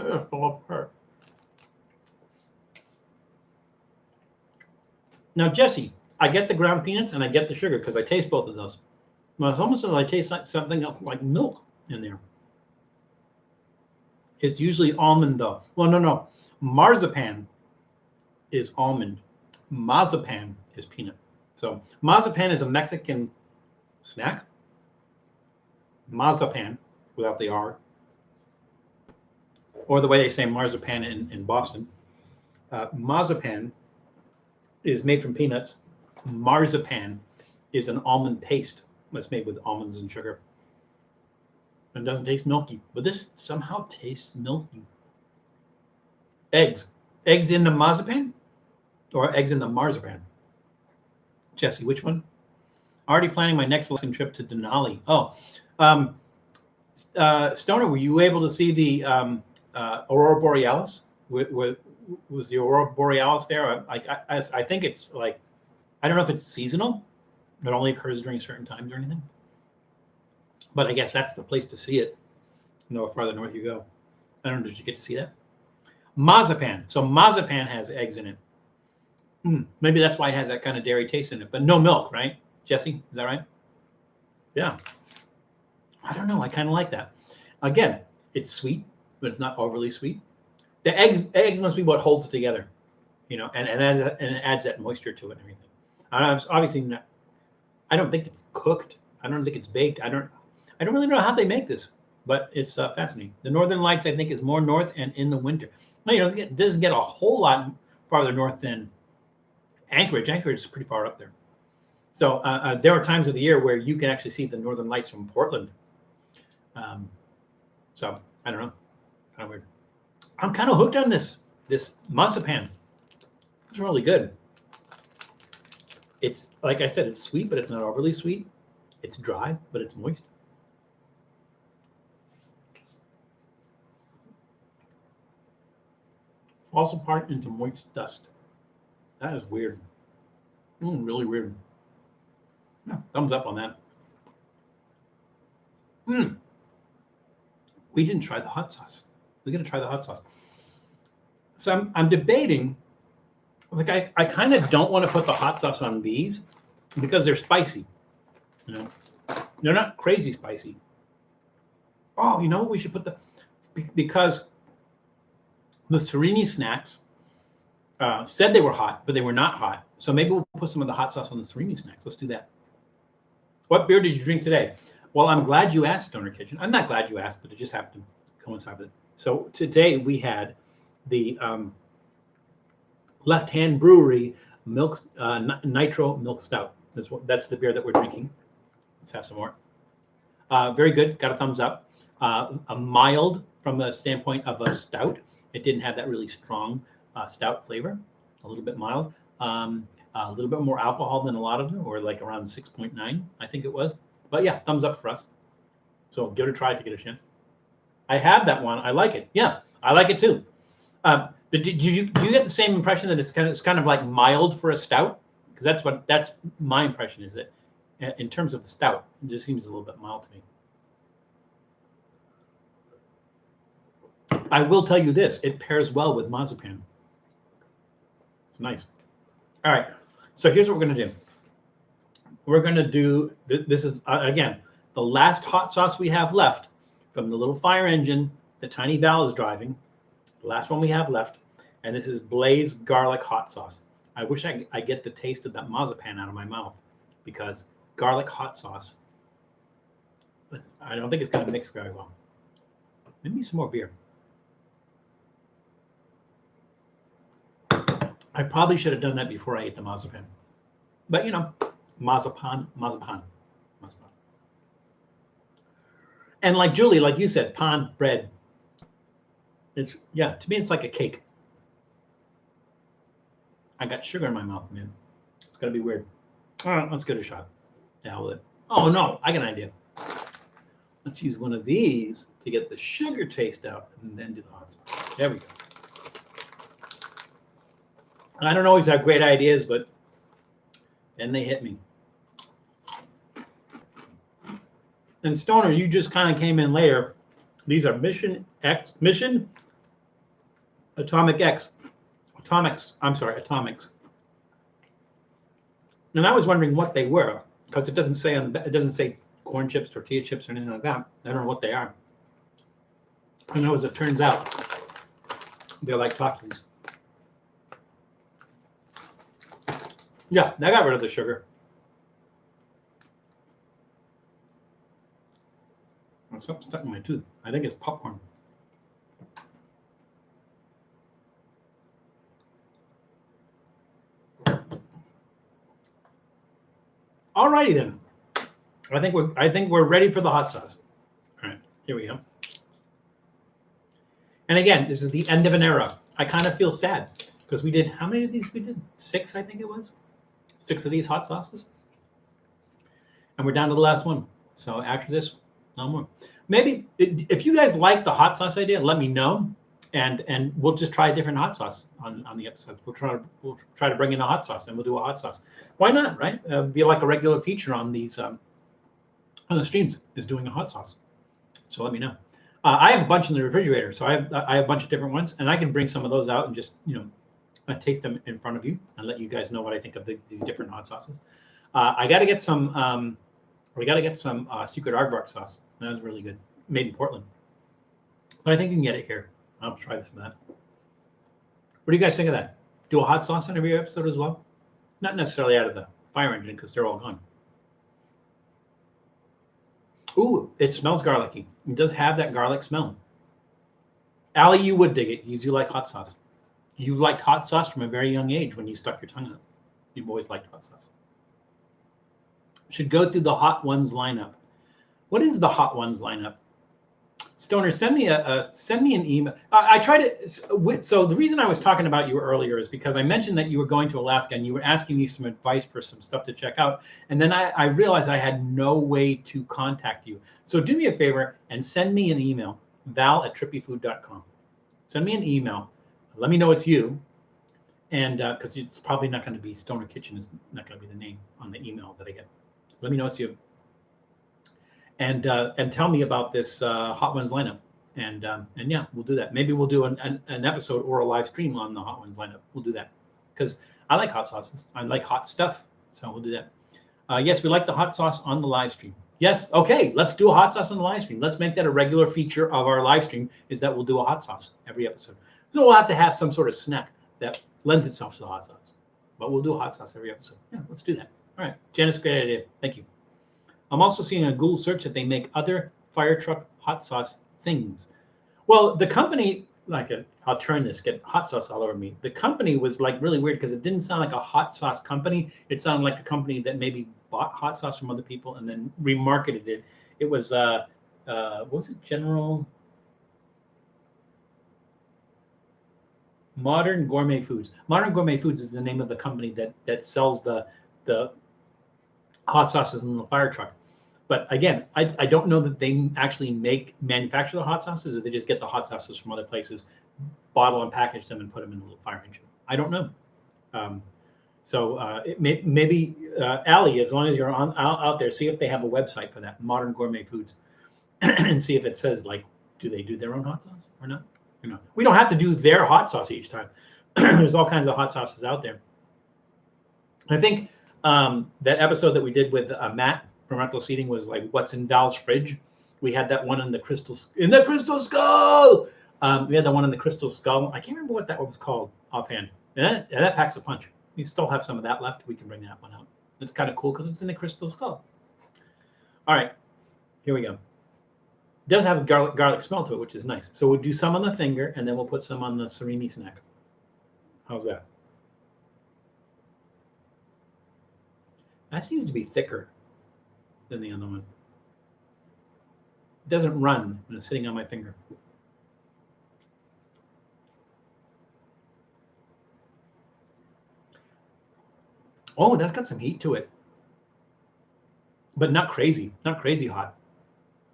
just fall apart. Now, Jesse, I get the ground peanuts and I get the sugar because I taste both of those. But it's almost like I taste like something like milk in there. It's usually almond though. Well, no. Marzipan is almond. Mazapan is peanut. So mazapan is a Mexican snack. Mazapan without the R. Or the way they say marzipan in Boston. Mazapan is made from peanuts. Marzipan is an almond paste that's made with almonds and sugar. And doesn't taste milky, but this somehow tastes milky. Eggs. Eggs in the mazapan or eggs in the marzipan? Jesse, which one? Already planning my next looking trip to Denali. Oh, Stoner, were you able to see the Aurora Borealis? Was the Aurora Borealis there? I think it's like, I don't know if it's seasonal. It only occurs during certain times or anything. But I guess that's the place to see it. You know, the farther north you go. I don't know, did you get to see that? Mazapan. So mazapan has eggs in it. Maybe that's why it has that kind of dairy taste in it, but no milk, right? Jesse, is that right? Yeah. I don't know. I kind of like that. Again, it's sweet, but it's not overly sweet. The eggs must be what holds it together, you know, and it adds that moisture to it and everything. Obviously, not, I don't think it's cooked. I don't think it's baked. I don't really know how they make this, but it's fascinating. The Northern Lights, I think, is more north and in the winter. Well, you know, it doesn't get a whole lot farther north than Anchorage. Anchorage is pretty far up there. So there are times of the year where you can actually see the Northern Lights from Portland. So I don't know, kind of weird. I'm kind of hooked on this mazapan. It's really good. It's, like I said, it's sweet, but it's not overly sweet. It's dry, but it's moist. Falls apart into moist dust. That is weird. Really weird. Yeah, thumbs up on that. We didn't try the hot sauce. We're going to try the hot sauce. So I'm debating. Like I kind of don't want to put the hot sauce on these because they're spicy. You know, they're not crazy spicy. Oh, you know what? We should put because the surimi snacks said they were hot, but they were not hot. So maybe we'll put some of the hot sauce on the surimi snacks. Let's do that. What beer did you drink today? Well, I'm glad you asked, Stoner Kitchen. I'm not glad you asked, but it just happened to coincide with it. So today we had the Left Hand Brewery Nitro Milk Stout. That's the beer that we're drinking. Let's have some more. Very good. Got a thumbs up. A mild from the standpoint of a stout. It didn't have that really strong stout flavor. A little bit mild. A little bit more alcohol than a lot of them, or like around 6.9, I think it was. But yeah, thumbs up for us. So give it a try if you get a chance. I have that one. I like it. Yeah, I like it too. But do you get the same impression that it's kind of like mild for a stout? Because that's my impression, is that in terms of the stout, it just seems a little bit mild to me. I will tell you this: it pairs well with mazapan. It's nice. All right, so here's what we're gonna do. We're gonna do this is again the last hot sauce we have left from the little fire engine that Tiny Val is driving. The last one we have left, and this is Blaze garlic hot sauce. I wish I get the taste of that mazapan out of my mouth, because garlic hot sauce, I don't think it's going to mix very well. Maybe some more beer. I probably should have done that before I ate the mazapan, but you know, mazapan. And like Julie, like you said, pan bread. It's, yeah, to me, it's like a cake. I got sugar in my mouth, man. It's going to be weird. All right, let's give it a shot. Yeah, with it. Oh, no, I got an idea. Let's use one of these to get the sugar taste out and then do the hot sauce. There we go. I don't always have great ideas, but then they hit me. And Stoner, you just kind of came in later. These are Mission Atomics. And I was wondering what they were because it doesn't say corn chips, tortilla chips, or anything like that. I don't know what they are. And as it turns out, they're like Takis. Yeah, I got rid of the sugar. Something stuck in my tooth. I think it's popcorn. Alrighty then. I think we're ready for the hot sauce. All right, here we go. And again, this is the end of an era. I kind of feel sad because we did, how many of these we did? 6, I think it was. 6 of these hot sauces. And we're down to the last one. So after this, no more. Maybe if you guys like the hot sauce idea, let me know, and we'll just try a different hot sauce on the episodes. We'll try to bring in a hot sauce, and we'll do a hot sauce. Why not, right? Be like a regular feature on these on the streams is doing a hot sauce. So let me know. I have a bunch in the refrigerator, so I have a bunch of different ones, and I can bring some of those out and just taste them in front of you and let you guys know what I think of these different hot sauces. I got to get some. We got to get some secret aardvark sauce. That was really good, made in Portland. But I think you can get it here. I'll try this with that. What do you guys think of that? Do a hot sauce in every episode as well? Not necessarily out of the fire engine because they're all gone. Ooh, it smells garlicky. It does have that garlic smell. Allie, you would dig it because you like hot sauce. You liked hot sauce from a very young age when you stuck your tongue out. You've always liked hot sauce. Should go through the Hot Ones lineup. What is the Hot Ones lineup? Stoner, send me an email. I try to. So the reason I was talking about you earlier is because I mentioned that you were going to Alaska and you were asking me some advice for some stuff to check out, and then I realized I had no way to contact you. So do me a favor and send me an email, val@trippyfood.com. Send me an email. Let me know it's you, and because it's probably not going to be Stoner Kitchen is not going to be the name on the email that I get. Let me know it's you. And tell me about this Hot Ones lineup, and yeah, we'll do that. Maybe we'll do an episode or a live stream on the Hot Ones lineup. We'll do that because I like hot sauces. I like hot stuff, so we'll do that. Yes, we like the hot sauce on the live stream. Yes, okay, let's do a hot sauce on the live stream. Let's make that a regular feature of our live stream. Is that we'll do a hot sauce every episode. So we'll have to have some sort of snack that lends itself to the hot sauce, but we'll do a hot sauce every episode. Yeah, let's do that. All right, Janice, great idea. Thank you. I'm also seeing on Google search that they make other fire truck hot sauce things. Well, the company, I'll turn this, get hot sauce all over me. The company was like really weird because it didn't sound like a hot sauce company. It sounded like a company that maybe bought hot sauce from other people and then remarketed it. It was, what was it, Modern Gourmet Foods. Modern Gourmet Foods is the name of the company that sells the hot sauces in the fire truck. But again, I don't know that they actually manufacture the hot sauces, or they just get the hot sauces from other places, bottle and package them, and put them in a little fire engine. I don't know. Maybe Allie, as long as you're out there, see if they have a website for that, Modern Gourmet Foods, and see if it says do they do their own hot sauce or not? We don't have to do their hot sauce each time. There's all kinds of hot sauces out there. I think that episode that we did with Matt from Reckless Seating was like, what's in Val's fridge? We had that one in the crystal skull. We had the one in the crystal skull. I can't remember what that one was called offhand. And that packs a punch. We still have some of that left. We can bring that one out. It's kind of cool because it's in the crystal skull. All right, here we go. It does have a garlic smell to it, which is nice. So we'll do some on the finger, and then we'll put some on the surimi snack. How's that? That seems to be thicker than the other one. It doesn't run when it's sitting on my finger. Oh, that's got some heat to it. But not crazy hot.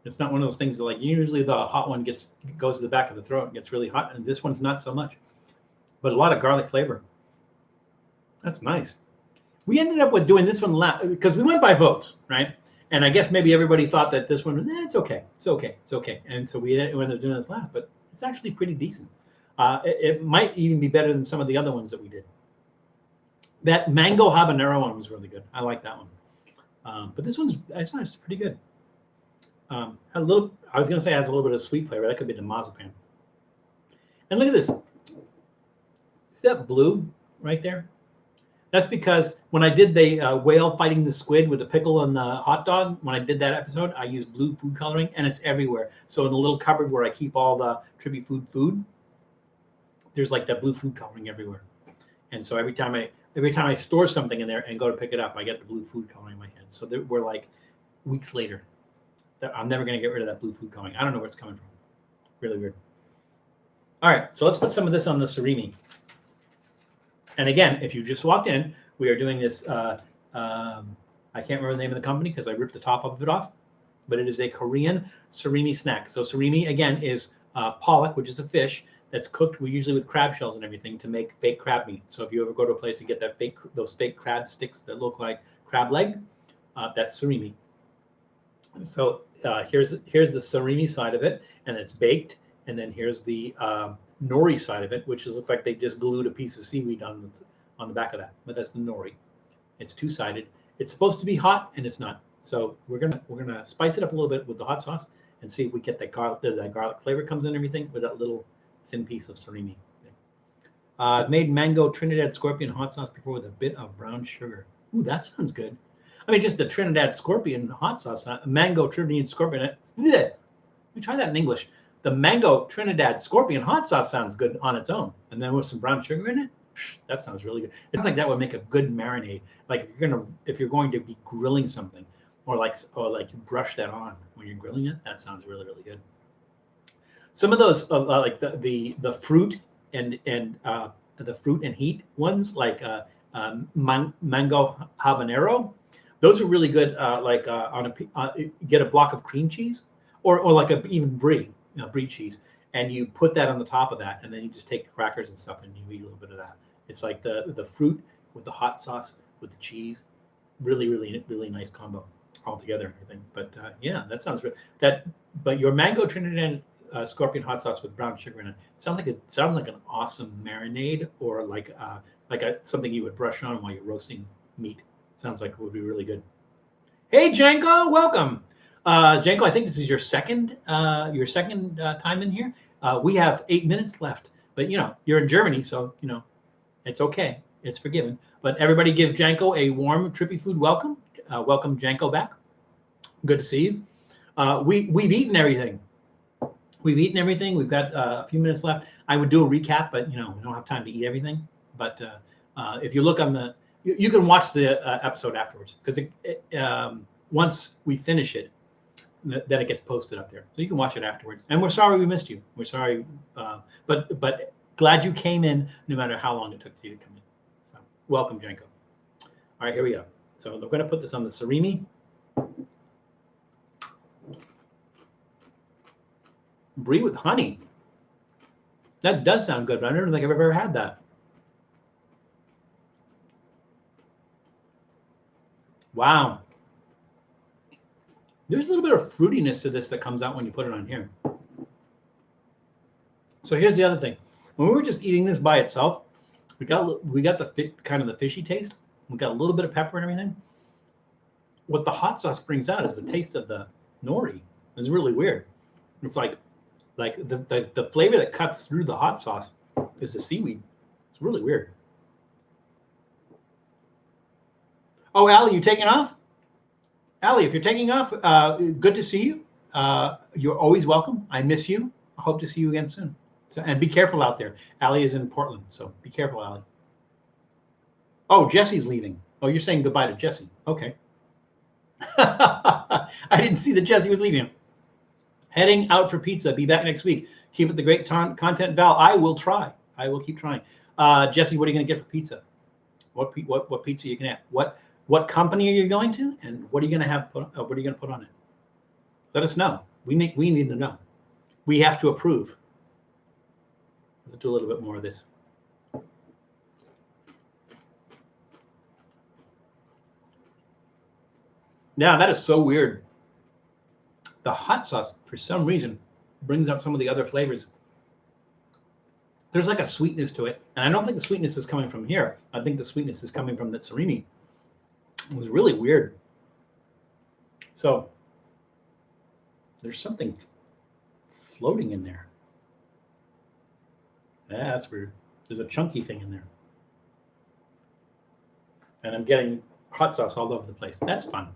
It's not one of those things that usually the hot one goes to the back of the throat and gets really hot, and this one's not so much. But a lot of garlic flavor. That's nice. We ended up with doing this one last because we went by votes, right? And I guess maybe everybody thought that this one, it's okay. And so we ended up doing this last, but it's actually pretty decent. It might even be better than some of the other ones that we did. That mango habanero one was really good. I like that one. But this one's it's pretty good. I was going to say it has a little bit of sweet flavor. That could be the mazapan. And look at this. See that blue right there? That's because when I did the whale fighting the squid with the pickle and the hot dog, when I did that episode, I used blue food coloring, and it's everywhere. So in the little cupboard where I keep all the Trippy food, there's like that blue food coloring everywhere. And so every time I store something in there and go to pick it up, I get the blue food coloring in my head. So we're like weeks later. I'm never going to get rid of that blue food coloring. I don't know where it's coming from. Really weird. All right, so let's put some of this on the surimi. And again, if you just walked in, we are doing this. I can't remember the name of the company because I ripped the top of it off, but it is a Korean surimi snack. So surimi, again, is pollock, which is a fish that's cooked usually with crab shells and everything to make fake crab meat. So if you ever go to a place and get those fake crab sticks that look like crab leg, that's surimi. So here's the surimi side of it, and it's baked. And then here's the nori side of it, which looks like they just glued a piece of seaweed on the back of that. But that's the nori. It's two-sided. It's supposed to be hot, and it's not. So we're gonna spice it up a little bit with the hot sauce and see if we get that garlic flavor comes in and everything with that little thin piece of surimi. I've made mango Trinidad scorpion hot sauce before with a bit of brown sugar. Ooh, that sounds good. I mean, just the Trinidad scorpion hot sauce, mango Trinidad scorpion. Let me try that in English. The mango Trinidad scorpion hot sauce sounds good on its own, and then with some brown sugar in it, that sounds really good. It's like that would make a good marinade. Like if you're going to be grilling something, or like you brush that on when you're grilling it, that sounds really, really good. Some of those like the fruit and the fruit and heat ones, like mango habanero, those are really good. Get a block of cream cheese or like even brie. Brie cheese, and you put that on the top of that, and then you just take crackers and stuff, and you eat a little bit of that. It's like the fruit with the hot sauce with the cheese, really, really, really nice combo all together and everything. But yeah, that sounds good. But your mango Trinidad scorpion hot sauce with brown sugar in it sounds like an awesome marinade, or like something you would brush on while you're roasting meat. Sounds like it would be really good. Hey, Janko, welcome. Janko, I think this is your second time in here. We have 8 minutes left, but you're in Germany, so it's okay. It's forgiven. But everybody give Janko a warm Trippy Food welcome. Welcome Janko back. Good to see you. We've eaten everything. We've got a few minutes left. I would do a recap, but we don't have time to eat everything. But if you look on you can watch the episode afterwards, because once we finish it, then it gets posted up there, so you can watch it afterwards. And we're sorry we missed you. We're sorry, but glad you came in, no matter how long it took you to come in. So welcome, Janko. All right, here we go. So we're going to put this on the surimi. Brie with honey. That does sound good, but I don't think I've ever had that. Wow. There's a little bit of fruitiness to this that comes out when you put it on here. So here's the other thing. When we were just eating this by itself, we got the fishy taste. We got a little bit of pepper and everything. What the hot sauce brings out is the taste of the nori. It's really weird. It's like the flavor that cuts through the hot sauce is the seaweed. It's really weird. Oh, Allie, you taking off? Allie, if you're taking off, good to see you. You're always welcome. I miss you. I hope to see you again soon. So, and be careful out there. Allie is in Portland, so be careful, Allie. Oh, Jesse's leaving. Oh, you're saying goodbye to Jesse. Okay. I didn't see that Jesse was leaving. Heading out for pizza. Be back next week. Keep it the great content, Val. I will try. I will keep trying. Jesse, what are you going to get for pizza? What pizza are you going to have? What company are you going to, and what are you going to have? What are you going to put on it? Let us know. We need to know. We have to approve. Let's do a little bit more of this. Yeah, that is so weird. The hot sauce, for some reason, brings out some of the other flavors There's like a sweetness to it. And I don't think the sweetness is coming from here. I think the sweetness is coming from that surimi. It was really weird. So there's something floating in there. Yeah, that's weird. There's a chunky thing in there. And I'm getting hot sauce all over the place. That's fun.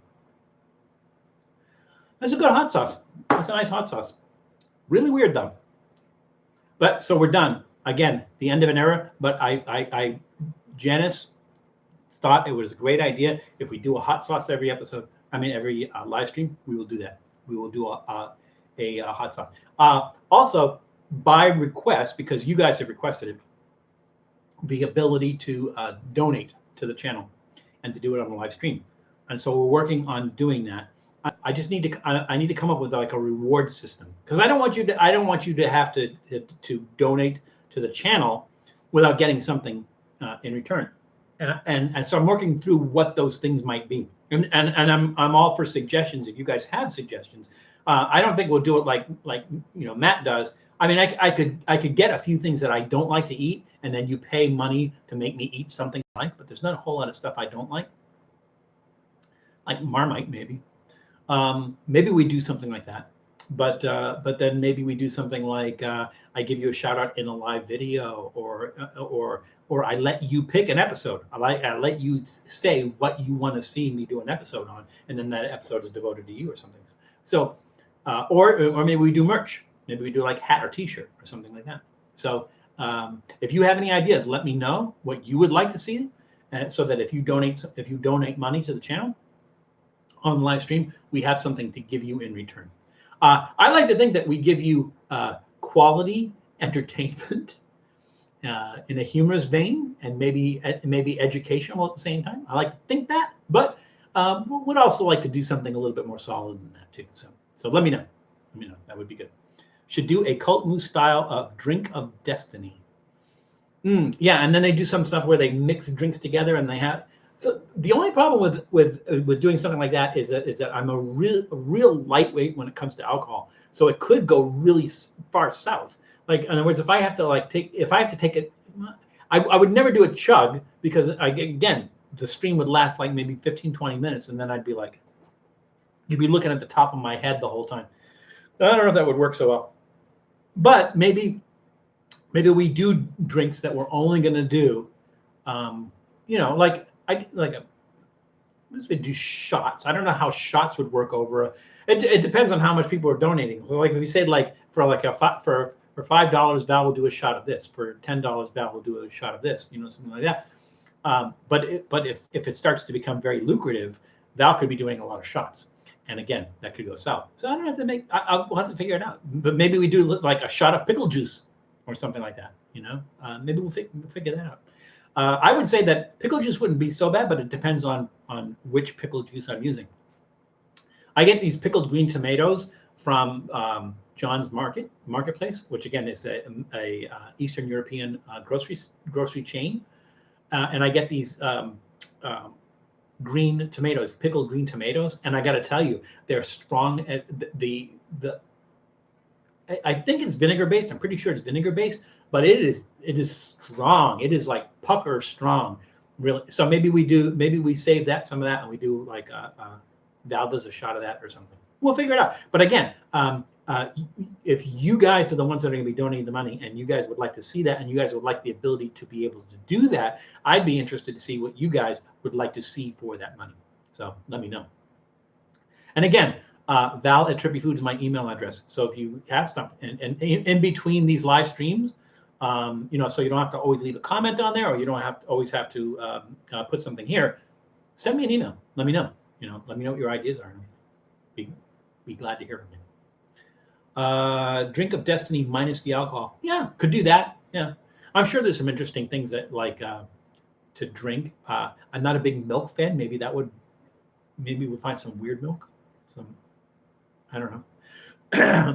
That's a good hot sauce. That's a nice hot sauce. Really weird though. But so we're done. Again, the end of an era. But Janice thought it was a great idea. If we do a hot sauce every episode, every live stream, we will do that. We will do a hot sauce. Also, by request, because you guys have requested it, the ability to donate to the channel and to do it on a live stream. And so we're working on doing that. I just need to I need to come up with like a reward system, because I don't want you to have to donate to the channel without getting something in return. And so I'm working through what those things might be. And I'm all for suggestions if you guys have suggestions. I don't think we'll do it like Matt does. I could get a few things that I don't like to eat, and then you pay money to make me eat something I like, but there's not a whole lot of stuff I don't like Marmite maybe. Maybe we do something like that, but then maybe we do something like I give you a shout out in a live video, or I let you pick an episode. I let you say what you want to see me do an episode on, and then that episode is devoted to you or something. So, or maybe we do merch. Maybe we do like hat or T-shirt or something like that. So if you have any ideas, let me know what you would like to see, so that if you donate money to the channel on the live stream, we have something to give you in return. I like to think that we give you quality entertainment in a humorous vein, and maybe educational at the same time. I like to think that, but would also like to do something a little bit more solid than that too. So let me know. That would be good. Should do a cult moose style of drink of destiny. Yeah, and then they do some stuff where they mix drinks together, and they have. So the only problem with doing something like that is that I'm a real lightweight when it comes to alcohol. So it could go really far south. Like, in other words, if I have to take it, I would never do a chug, because again, the stream would last like maybe 15, 20 minutes, and then I'd be like, you'd be looking at the top of my head the whole time. I don't know if that would work so well. But maybe we do drinks that we're only going to do, we do shots. I don't know how shots would work over. It depends on how much people are donating. So like if you say for $5, Val will do a shot of this. For $10, Val will do a shot of this. Something like that. But if it starts to become very lucrative, Val could be doing a lot of shots. And again, that could go south. So I don't have to we'll have to figure it out. But maybe we do like a shot of pickle juice or something like that. Maybe we'll figure that out. I would say that pickle juice wouldn't be so bad, but it depends on which pickle juice I'm using. I get these pickled green tomatoes from John's Marketplace, which again is a Eastern European grocery chain, and I get these green tomatoes, pickled green tomatoes, and I got to tell you, they're strong as the. I think it's vinegar based. I'm pretty sure it's vinegar based, but it is strong. It is like pucker strong, really. So maybe we save some of that, and we do like Val does a shot of that or something. We'll figure it out. But again, if you guys are the ones that are going to be donating the money, and you guys would like to see that, and you guys would like the ability to be able to do that, I'd be interested to see what you guys would like to see for that money. So let me know. And again, Val at Trippy Food is my email address. So if you have stuff and in between these live streams, so you don't have to always leave a comment on there, or you don't always have to put something here. Send me an email. Let me know. Let me know what your ideas are. Be glad to hear from you. Drink of destiny minus the alcohol. Yeah, could do that. Yeah, I'm sure there's some interesting things that to drink. I'm not a big milk fan. Maybe we'll find some weird milk. I don't know.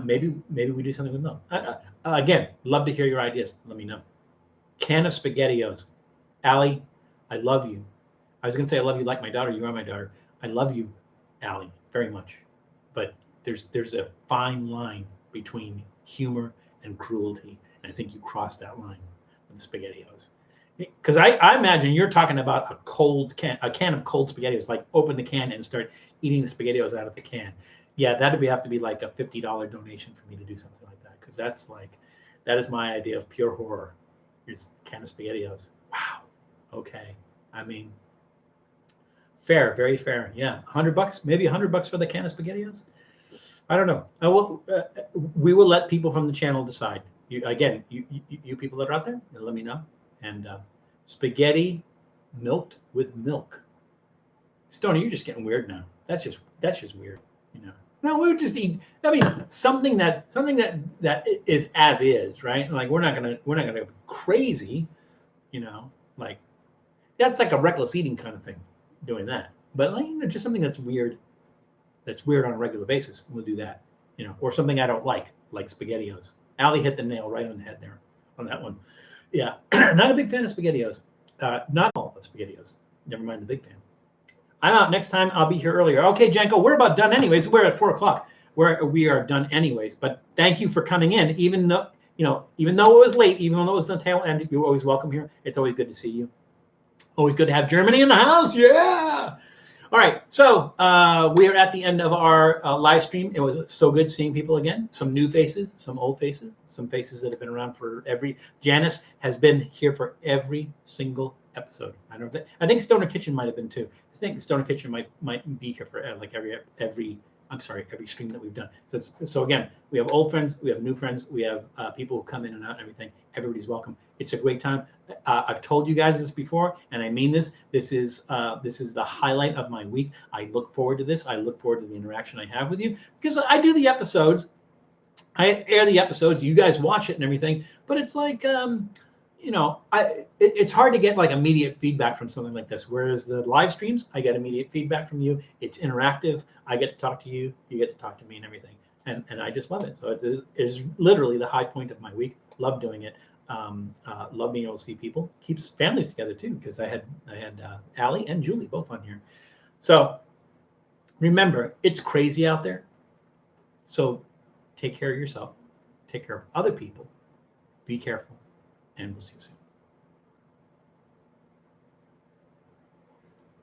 maybe we do something with milk. Again, love to hear your ideas. Let me know. Can of SpaghettiOs. Allie, I love you. I was going to say I love you like my daughter. You are my daughter. I love you, Allie, very much. But there's a fine line between humor and cruelty, and I think you crossed that line. with SpaghettiOs. Because I imagine you're talking about a can of cold SpaghettiOs, like open the can and start eating the SpaghettiOs out of the can. Yeah, that'd have to be like a $50 donation for me to do something like that. Because that is my idea of pure horror. It's a can of SpaghettiOs. Wow. Okay. I mean, fair, very fair. Yeah, $100, maybe $100 for the can of SpaghettiOs. I don't know. We will let people from the channel decide. You people that are out there, let me know. And spaghetti milked with milk. Stoney, you're just getting weird now. That's just weird. No, we would just eat. I mean, something that is as is, right? Like we're not gonna go crazy, like that's like a reckless eating kind of thing, doing that. But like just something that's weird on a regular basis. We'll do that, or something I don't like SpaghettiOs. Allie hit the nail right on the head there on that one. Yeah, not a big fan of SpaghettiOs. Not all of SpaghettiOs. Never mind the big fan. I'm out next time. I'll be here earlier. Okay, Janko, we're about done anyways. We're at 4:00. We are done anyways. But thank you for coming in, even though it was late, even though it was the tail end. You're always welcome here. It's always good to see you. Always good to have Germany in the house. Yeah. All right. So we are at the end of our live stream. It was so good seeing people again. Some new faces, some old faces, some faces that have been around for Janice has been here for every single episode. I think Stoner Kitchen might have been too. I think Stoner Kitchen might be here for like every stream that we've done. So again, we have old friends, we have new friends, we have people who come in and out and everything. Everybody's welcome. It's a great time. I've told you guys this before, and I mean this. This is the highlight of my week. I look forward to this. I look forward to the interaction I have with you because I do the episodes. I air the episodes. You guys watch it and everything, but it's like it's hard to get like immediate feedback from something like this. Whereas the live streams, I get immediate feedback from you. It's interactive. I get to talk to you. You get to talk to me and everything. And I just love it. So it is literally the high point of my week. Love doing it. Love being able to see people. Keeps families together too, because I had Allie and Julie both on here. So remember, it's crazy out there. So take care of yourself. Take care of other people. Be careful. And we'll see you soon.